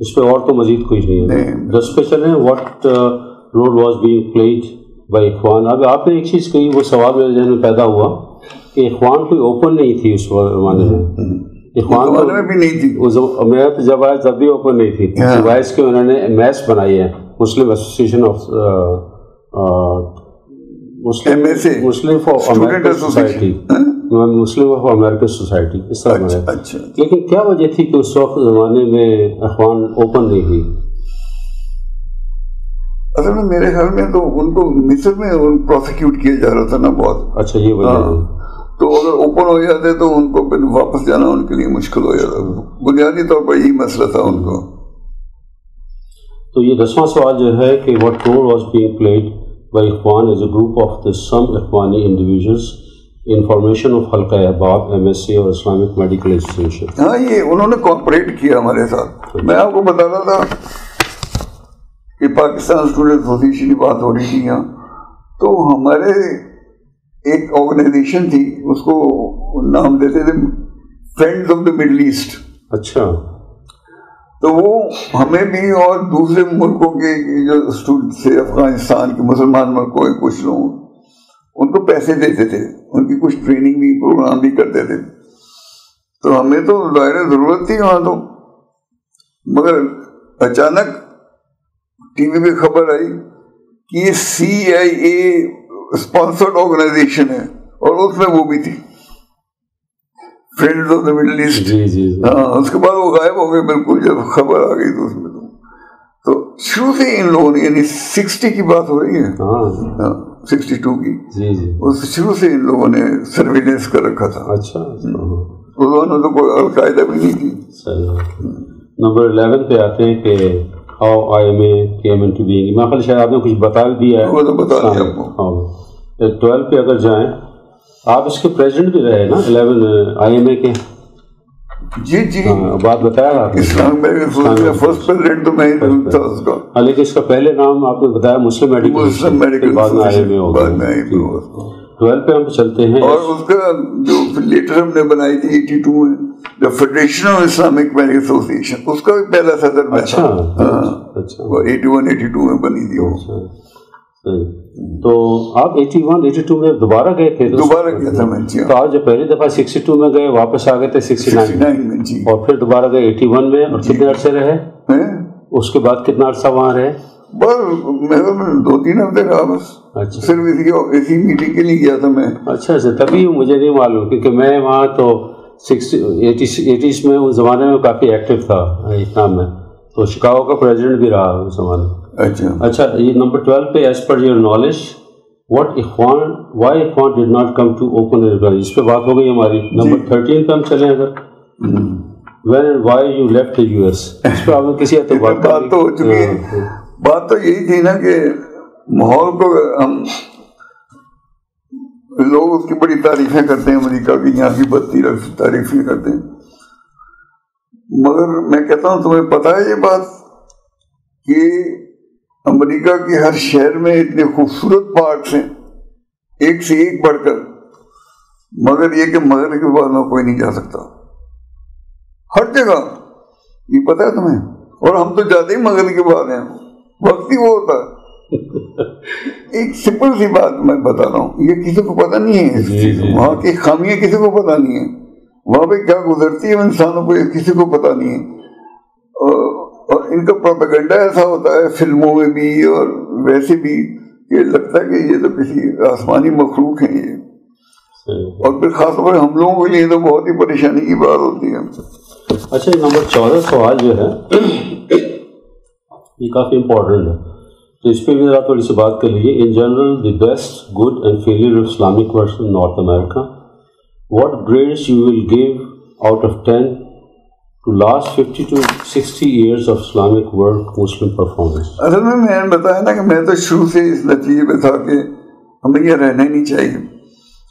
اس پہ اور تو مزید کوئی نہیں ہے. 10 پہ چلیں. What role was being played by Ikhwan. اب آپ نے ایک چیز کہی, وہ سوال میرے ذہن میں پیدا ہوا کہ اخوان کوئی اوپن نہیں تھی اس زمانے میں. اخوان میں بھی نہیں تھی. میں تو جب آیا تب بھی اوپن نہیں تھی. سوائے اس کے انہوں نے میس بنائی ہے, Muslim Association of Muslim for American Society, Muslim of American Society, اس طرح بنایا. لیکن کیا وجہ تھی کہ اس وقت زمانے میں اخوان اوپن نہیں تھی؟ اصل میں میرے خیال میں تو ان کو مصر میں پروسیکیوٹ کیا جا رہا تھا نا بہت. اچھا یہ وجہ ہے. تو اگر اوپن ہو جاتے تو ان کو پھر واپس جانا ان کے لیے مشکل ہو جاتا. بنیادی طور پر یہی مسئلہ تھا ان کو. تو یہ 10واں سوال جو ہے کہ what role was being played by Ikhwan as a group of the some اخوانی انڈیویژلز ان فارمیشن آف حلقہ احباب, ایم ایس سی اور اسلامک میڈیکل ایسوسیشن. ہاں یہ انہوں نے کوآپریٹ کیا ہمارے ساتھ. میں آپ کو بتا رہا تھا کہ پاکستان اسٹوڈنٹ ایسوسیشن کی بات ہو رہی تھی یہاں, تو ہمارے ایک آرگنائزیشن تھی, اس کو نام دیتے تھے friends of the Middle East. اچھا. تو وہ ہمیں بھی اور دوسرے ملکوں کے جو اسٹوڈنٹس تھے, افغانستان کے مسلمان ملکوں کے کچھ لوگ, ان کو پیسے دیتے تھے, ان کی کچھ ٹریننگ بھی پروگرام بھی کرتے تھے. تو ہمیں تو ظاہر ضرورت تھی وہاں تو, مگر اچانک ٹی وی پہ خبر آئی کہ یہ CIA اسپانسرڈ آرگنائزیشن ہے, اور اس میں وہ بھی تھی friends of the Middle East. ہاں اس کے بعد وہ غائب ہو گئے بالکل جب خبر آ گئی. تو اس میں تو شروع سے ان لوگوں نے, یعنی 60 کی بات ہو رہی ہے, 62 کی, اس شروع سے ان لوگوں نے سرویلنس کر رکھا تھا. اچھا. انہوں نے تو کوئی القاعدہ بھی نہیں کی. نمبر 11 پہ آتے ہیں کہ how IMA came into being. میں خیال شاید آپ نے کچھ بتا دیا ہے. وہ تو بتا دیا آپ کو. 12 پہ اگر جائیں, آپ اس کے پریزیڈنٹ بھی رہے نا 11 IMA کے. جی جی بات بتایا آپ نے. اسلام میں فرسٹ پریزیڈنٹ تو میں تھا اس کا. لیکن اس کا پہلے نام آپ نے بتایا مسلم میڈیکل, بعد میں IMA ہو گیا. 12 پہ ہم چلتے ہیں. اور اس کا جو لیٹر ہم نے بنائی تھی 82 میں, the Federation of Islamic Medical Association, اس کا بھی پہلا صدر میں تھا. وہ 81-82 میں بنی تھی وہ. تو آپ 81-82 میں دوبارہ گئے تھے؟ دوبارہ گیا تھا میں. تو آپ جب پہلی دفعہ 62 میں گئے, واپس آ گئے تھے 69 میں جی, اور پھر دوبارہ گئے 81 میں. اور کتنے عرصے رہے اس کے بعد؟ کتنا عرصہ وہاں رہے؟ بس میں 2-3 ہفتے رہا بس. اچھا. صرف اسی میٹنگ کے لیے گیا تھا میں. اچھا اچھا. تبھی مجھے نہیں معلوم کیونکہ میں وہاں تو 80s میں اس زمانے میں کافی ایکٹیو تھا اسلام میں, تو شکاگو کا پریزیڈنٹ بھی رہا اس زمانے میں. اچھا اچھا. یہ نمبر 12 پہ as per your knowledge why Ikhwan did not come to open rebellion, اس پہ بات ہو گئی ہماری. نمبر 13 پہ ہم چلیں اگر, when and why you left the US, اس پہ آپ نے کسی حد تک بات تو ہو چکی ہے. بات تو یہی تھی نا کہ ماحول کو ہم لوگ اس کی بڑی تعریفیں کرتے ہیں امریکہ کی, یہاں کی بدتی تعریفیں کرتے ہیں, مگر میں کہتا ہوں تمہیں پتہ ہے یہ بات کہ امریکہ کے ہر شہر میں اتنے خوبصورت پارکس ہیں ایک سے ایک بڑھ کر, مگر یہ کہ مغرب کے بعد میں کوئی نہیں جا سکتا ہر جگہ, یہ پتہ ہے تمہیں. اور ہم تو جاتے ہی مغرب کے بعد ہیں, وقت ہی وہ ہوتا ہے. ایک سمپل سی بات میں بتا رہا ہوں, یہ کسی کو پتہ نہیں ہے, وہاں کی خامیاں کسی کو پتہ نہیں ہے, وہاں پہ کیا گزرتی ہے انسانوں کو کسی کو پتہ نہیں ہے. اور ان کا پروپیگنڈا ایسا ہوتا ہے فلموں میں بھی اور ویسے بھی کہ لگتا ہے کہ یہ تو کسی آسمانی مخلوق ہیں یہ, اور پھر خاص طور پر ہم لوگوں کے لیے تو بہت ہی پریشانی کی بات ہوتی ہے. اچھا نمبر 14 سوال جو ہے یہ کافی امپورٹنٹ ہے, تو اس پہ بھی ذرا تھوڑی سی بات کر لیجیے. In general the best good and failure of Islamic work in north America, what grades you will give out of 10 to last 50 to 60 years of Islamic world Muslim performance? اصل میں نے بتایا نا کہ میں تو شروع سے اس نتیجے پہ تھا کہ ہمیں یہ رہنا ہی نہیں چاہیے,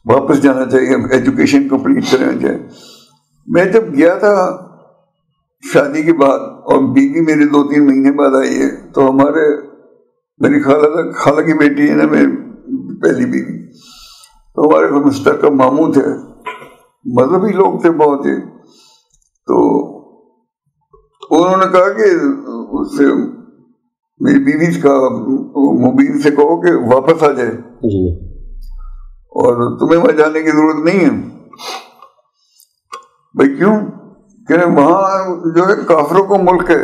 واپس جانا چاہیے, ایجوکیشن کمپلیٹ کرنا چاہیے. میں جب گیا تھا شادی کے بعد, اور بیوی میری 2-3 مہینے بعد آئی ہے, تو میری خالہ کی بیٹی ہے نا, میری پہلی بیوی, تو ہمارے مشترکہ ماموں تھے, مذہبی لوگ تھے بہت ہی. تو انہوں نے کہا کہ اس سے میری بیوی سے کہا, مبین سے کہو کہ واپس آ جائے اور تمہیں وہاں جانے کی ضرورت نہیں ہے. بھائی کیوں؟ کہ وہاں جو ہے کافروں کا ملک ہے,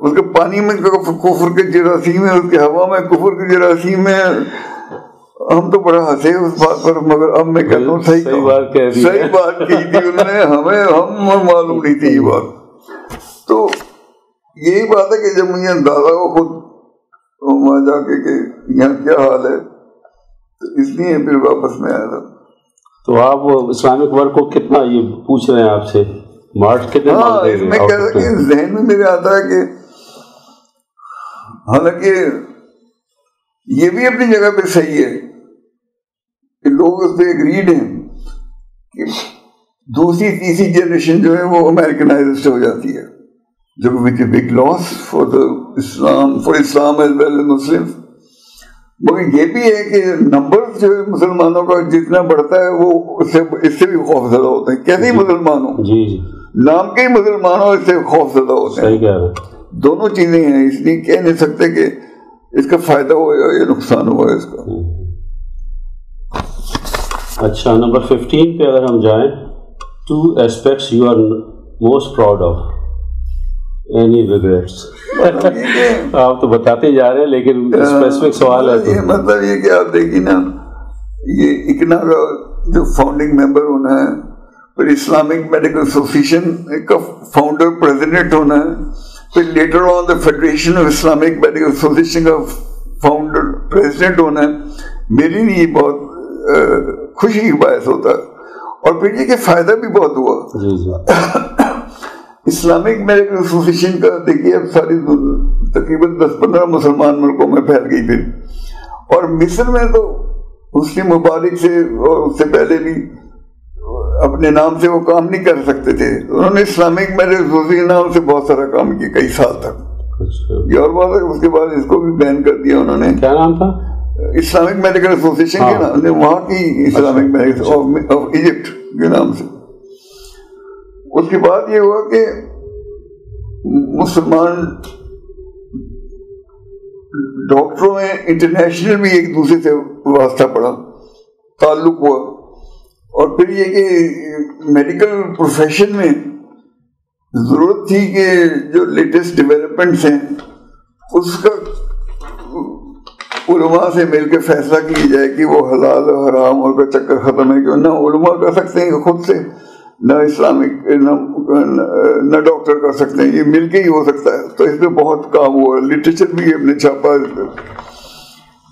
اس کے پانی میں کفر کے جراثیم ہے, اس کے ہوا میں کفر کے جراثیم ہے. ہم تو بڑا ہنسے اس بات پر, مگر اب میں کہتا ہوں صحیح بات کی تھی انہوں نے, ہم معلوم نہیں تھی یہ بات. تو یہی بات ہے کہ جب مجھے اندازہ ہو خود وہاں جا کے کہ یہاں کیا حال ہے, تو اس لیے پھر واپس میں آیا تھا. تو آپ اسلامک ورک کو کتنا یہ پوچھ رہے ہیں آپ سے, مارچ کتنے؟ ہاں, اس میں کہہ رہا کہ ذہن میں میرے آتا ہے کہ حالانکہ یہ بھی اپنی جگہ پہ صحیح ہے کہ لوگ اس پہ ایگریڈ ہیں کہ دوسری تیسری جنریشن جو ہے وہ امریکنائزڈ ہو جاتی ہے, جو which a big loss for Islam as well as Muslim. مگر یہ بھی ہے کہ نمبر جو ہے مسلمانوں کا جتنا بڑھتا ہے وہ اس سے بھی خوف زدہ ہوتے ہیں. کیسے ہی مسلمان ہوں, نام کے ہی مسلمان ہوں, اس سے خوف زدہ ہوتے ہیں. دونوں چیزیں ہیں, اس لیے کہہ نہیں سکتے کہ اس کا فائدہ ہوا یا نقصان ہوا اس کا. اچھا نمبر 15 پہ اگر ہم جائیں, 2 aspects you are most proud of, any regrets? آپ تو بتاتے جا رہے ہیں لیکن اسپیسیفک سوال ہے. یہ مطلب یہ کہ آپ دیکھیے نا, یہ اکنا کا جو فاؤنڈنگ ممبر ہونا ہے, پھر اسلامک میڈیکل ایسوسیشن کا فاؤنڈر پریزیڈنٹ ہونا ہے, پھر later on the Federation of Islamic Medical association کا فاؤنڈر پریزیڈنٹ ہونا ہے, میرے لیے بہت خوشی کا باعث ہوتا ہے. اور پھر یہ کہ فائدہ بھی بہت ہوا. اسلامک میڈیکل ایسوسیشن کا دیکھیے اب ساری تقریباً 10-15 مسلمان ملکوں میں پھیل گئی پھر, اور مصر میں تو حسنی مبارک سے اور اس سے پہلے بھی اپنے نام سے وہ کام نہیں کر سکتے تھے, انہوں نے اسلامک میڈیکل ایسوسیشن نام سے بہت سارا کام کیا کئی سال تک. یہ اور بات ہے, اس کے بعد اس کو بھی بین کر دیا انہوں نے. کیا نام تھا؟ اسلامک میڈیکل ایسوسیشن کے نام, وہاں کی اسلامک میڈیکل آف ایجپٹ کے نام سے. اس کے بعد یہ ہوا کہ مسلمان ڈاکٹروں میں انٹرنیشنل بھی ایک دوسرے سے واسطہ پڑا, تعلق ہوا. اور پھر یہ کہ میڈیکل پروفیشن میں ضرورت تھی کہ جو لیٹسٹ ڈیولپمنٹس ہیں اس کا علماء سے مل کے فیصلہ کیا جائے کہ وہ حلال و حرام اور کا چکر ختم ہے. کہ نہ علماء کر سکتے ہیں خود سے, نہ اسلامک نہ ڈاکٹر کر سکتے ہیں, یہ مل کے ہی ہو سکتا ہے. تو اس میں بہت کام ہوا, لٹریچر بھی ہم نے چھاپا اس پہ.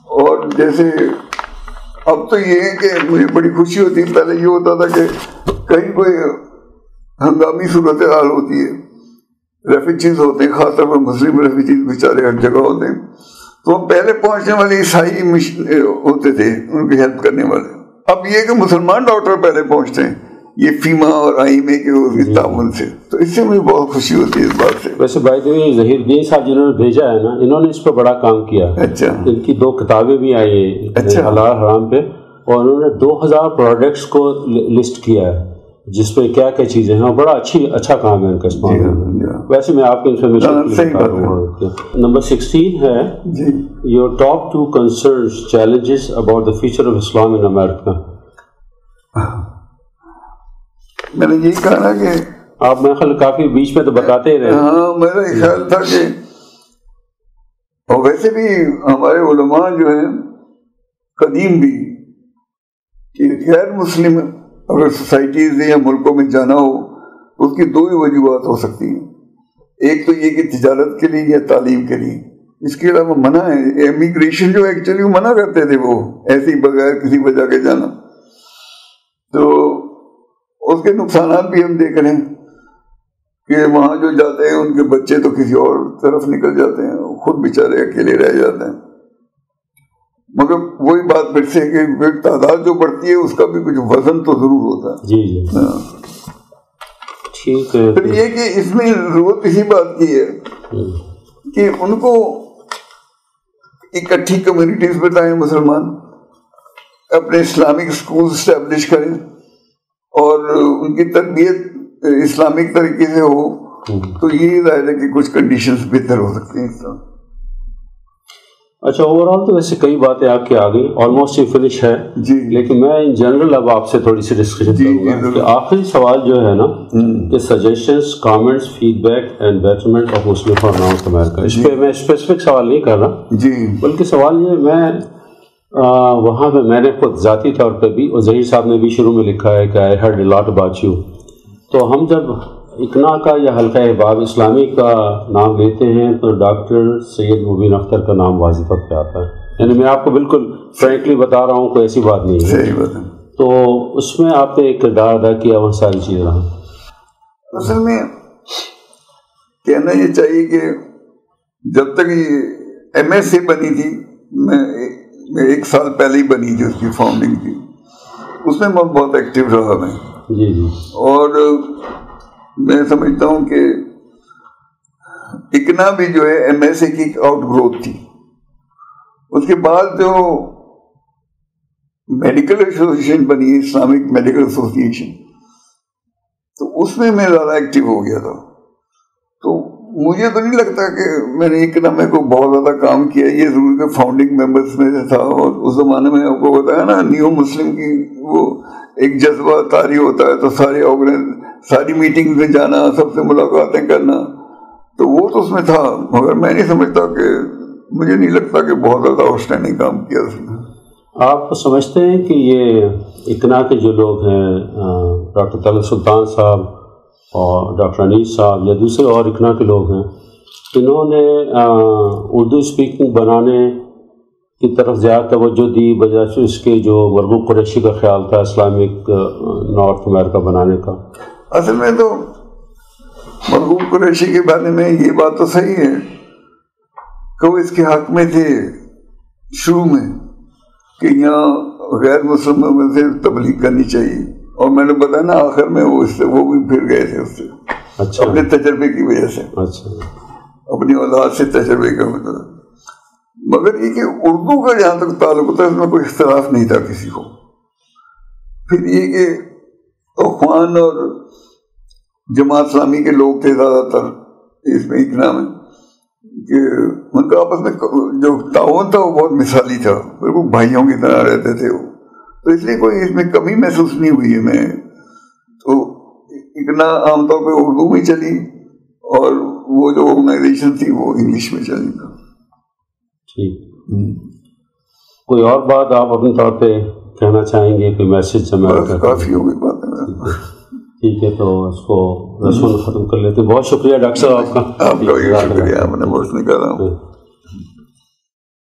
اور جیسے اب تو یہ ہے کہ مجھے بڑی خوشی ہوتی ہے, پہلے یہ ہوتا تھا کہ کہیں کوئی ہنگامی صورتحال ہوتی ہے, ریفیوجیز ہوتے ہیں, خاص طور پر مسلم ریفیوجیز بیچارے ہر جگہ ہوتے ہیں, تو پہلے پہنچنے والے عیسائی ہوتے تھے ان کی ہیلپ کرنے والے. اب یہ کہ مسلمان ڈاکٹر پہلے پہنچتے ہیں, یہ فیما اور آئی میں کے تعاون سے. تو اس سے مجھے بہت خوشی ہوتی ہے اس بات سے. ویسے بھائی تو یہ ظہیر الدین صاحب جنہوں نے بھیجا ہے نا, انہوں نے اس پہ بڑا کام کیا. اچھا. ان کی 2 کتابیں بھی آئی ہیں حلال حرام پہ, اور انہوں نے 2000 پروڈکٹس کو لسٹ کیا ہے جس پہ کیا کیا چیزیں ہیں, اور بڑا اچھا کام ہے ان کا اس معاملے میں. ویسے میں آپ کو انفارمیشن نمبر 16 ہے, your top 2 concerns challenges about the future of Islam in America. میں نے یہی کہا نا کہ آپ میرے خیال کافی بیچ میں تو بتاتے ہی رہے. ہاں, میرا خیال تھا کہ اور ویسے بھی ہمارے علماء جو ہیں قدیم بھی کہ غیر مسلم اگر سوسائٹیز یا ملکوں میں جانا ہو اس کی 2 ہی وجوہات ہو سکتی ہیں. ایک تو یہ کہ تجارت کے لیے یا تعلیم کے لیے, اس کے علاوہ منع ہے. امیگریشن جو ایکچولی منع کرتے تھے وہ ایسے ہی بغیر کسی وجہ کے جانا. تو اس کے نقصانات بھی ہم دیکھ رہے ہیں کہ وہاں جو جاتے ہیں ان کے بچے تو کسی اور طرف نکل جاتے ہیں, خود بیچارے اکیلے رہ جاتے ہیں. مگر وہی بات پھر سے کہ تعداد جو بڑھتی ہے اس کا بھی کچھ وزن تو ضرور ہوتا ہے. جی ٹھیک ہے. پھر یہ کہ اس میں ضرورت اسی بات کی ہے کہ ان کو اکٹھی کمیونٹیز بتائیں, مسلمان اپنے اسلامک اسکول اسٹیبلش کریں اور ان کی تربیت اسلامک طریقے سے ہو, تو یہ ظاہر ہے کہ کچھ کنڈیشنز بہتر ہو سکتی ہیں اس طرح. اچھا, اوور آل تو ویسے کئی باتیں آپ کی آ گئی, آلموسٹ یہ فنش ہے. جی. لیکن میں ان جنرل اب آپ سے تھوڑی سی ڈسکشن کروں گا کہ آخری سوال جو ہے نا کہ suggestions, comments, feedback and betterment of Muslim for North America. اس پہ میں اسپیسیفک سوال نہیں کر رہا جی, بلکہ سوال یہ میں وہاں پہ میں نے خود ذاتی طور پہ بھی, اور ظہیر صاحب نے بھی شروع میں لکھا ہے کہ I heard a lot about you. تو ہم جب اقنا کا یا حلقہ احباب اسلامی کا نام لیتے ہیں تو ڈاکٹر سید مبین اختر کا نام واضح طور پہ آتا ہے. یعنی میں آپ کو بالکل فرینکلی بتا رہا ہوں, کوئی ایسی بات نہیں ہے. صحیح بات ہے. تو اس میں آپ نے ایک کردار ادا کیا, وہ ساری چیز رہا. اصل میں کہنا یہ چاہیے کہ جب تک یہ ایم ایس سی بنی تھی, میں 1 سال پہلے ہی بنی تھی, اس کی فاؤنڈنگ تھی, اس میں میں بہت ایکٹیو رہا میں. جی. اور میں سمجھتا ہوں کہ اقنا بھی جو ہے ایم ایس سی کی آؤٹ گروتھ تھی. اس کے بعد جو میڈیکل ایسوسیشن بنی, اسلامک میڈیکل ایسوسیشن, تو اس میں زیادہ ایکٹیو ہو گیا تھا. تو مجھے تو نہیں لگتا کہ میں نے اقنا میں کو بہت زیادہ کام کیا. یہ ضرور کہ فاؤنڈنگ ممبرس میں سے تھا, اور اس زمانے میں آپ کو بتایا نا نیو مسلم کی وہ ایک جذبہ طاری ہوتا ہے, تو ساری میٹنگ میں جانا, سب سے ملاقاتیں کرنا, تو وہ تو اس میں تھا. مگر میں نہیں سمجھتا کہ, مجھے نہیں لگتا کہ بہت زیادہ آؤٹ اسٹینڈنگ کام کیا اس نے. آپ سمجھتے ہیں کہ یہ اقنا کے جو لوگ ہیں, ڈاکٹر طلعت سلطان صاحب اور ڈاکٹر انیس صاحب یا دوسرے اور اقنا کے لوگ ہیں, انہوں نے اردو اسپیکنگ بنانے کی طرف زیادہ توجہ دی بجائے اس کے جو مرغوب قریشی کا خیال تھا اسلامک نارتھ امریکہ بنانے کا؟ اصل میں تو مرغوب قریشی کے بارے میں یہ بات تو صحیح ہے کہ وہ اس کے حق میں تھے شروع میں کہ یہاں غیر مسلموں میں سے تبلیغ کرنی چاہیے, اور میں نے بتایا نا آخر میں وہ بھی پھر گئے تھے اس سے. اچھا. اپنے تجربے کی وجہ سے. اچھا. اپنی اولاد سے تجربے کا مطلب. مگر یہ کہ اردو کا جہاں تک تعلق تھا اس میں کوئی اختلاف نہیں تھا کسی کو. پھر یہ کہ اخوان اور جماعت اسلامی کے لوگ تھے زیادہ تر اس میں اقنا میں, کہ ان کا آپس میں جو تعاون تھا وہ بہت مثالی تھا, بالکل بھائیوں کی طرح رہتے تھے وہ. تو اس لیے کوئی اس میں کمی محسوس نہیں ہوئی ہے میں. تو اقنا عام طور پہ اردو میں چلی, اور وہ جو آرگنائزیشن تھی وہ انگلش میں چلی. ٹھیک. کوئی اور بات آپ اپنے طور پہ کہنا چاہیں گے؟ کوئی میسج کافی ہو گئی بات. ٹھیک ہے، تو اس کو رسم ختم کر لیتے ہیں. بہت شکریہ ڈاکٹر صاحب آپ کا. آپ کا شکریہ، آپ نے بہت نکالا.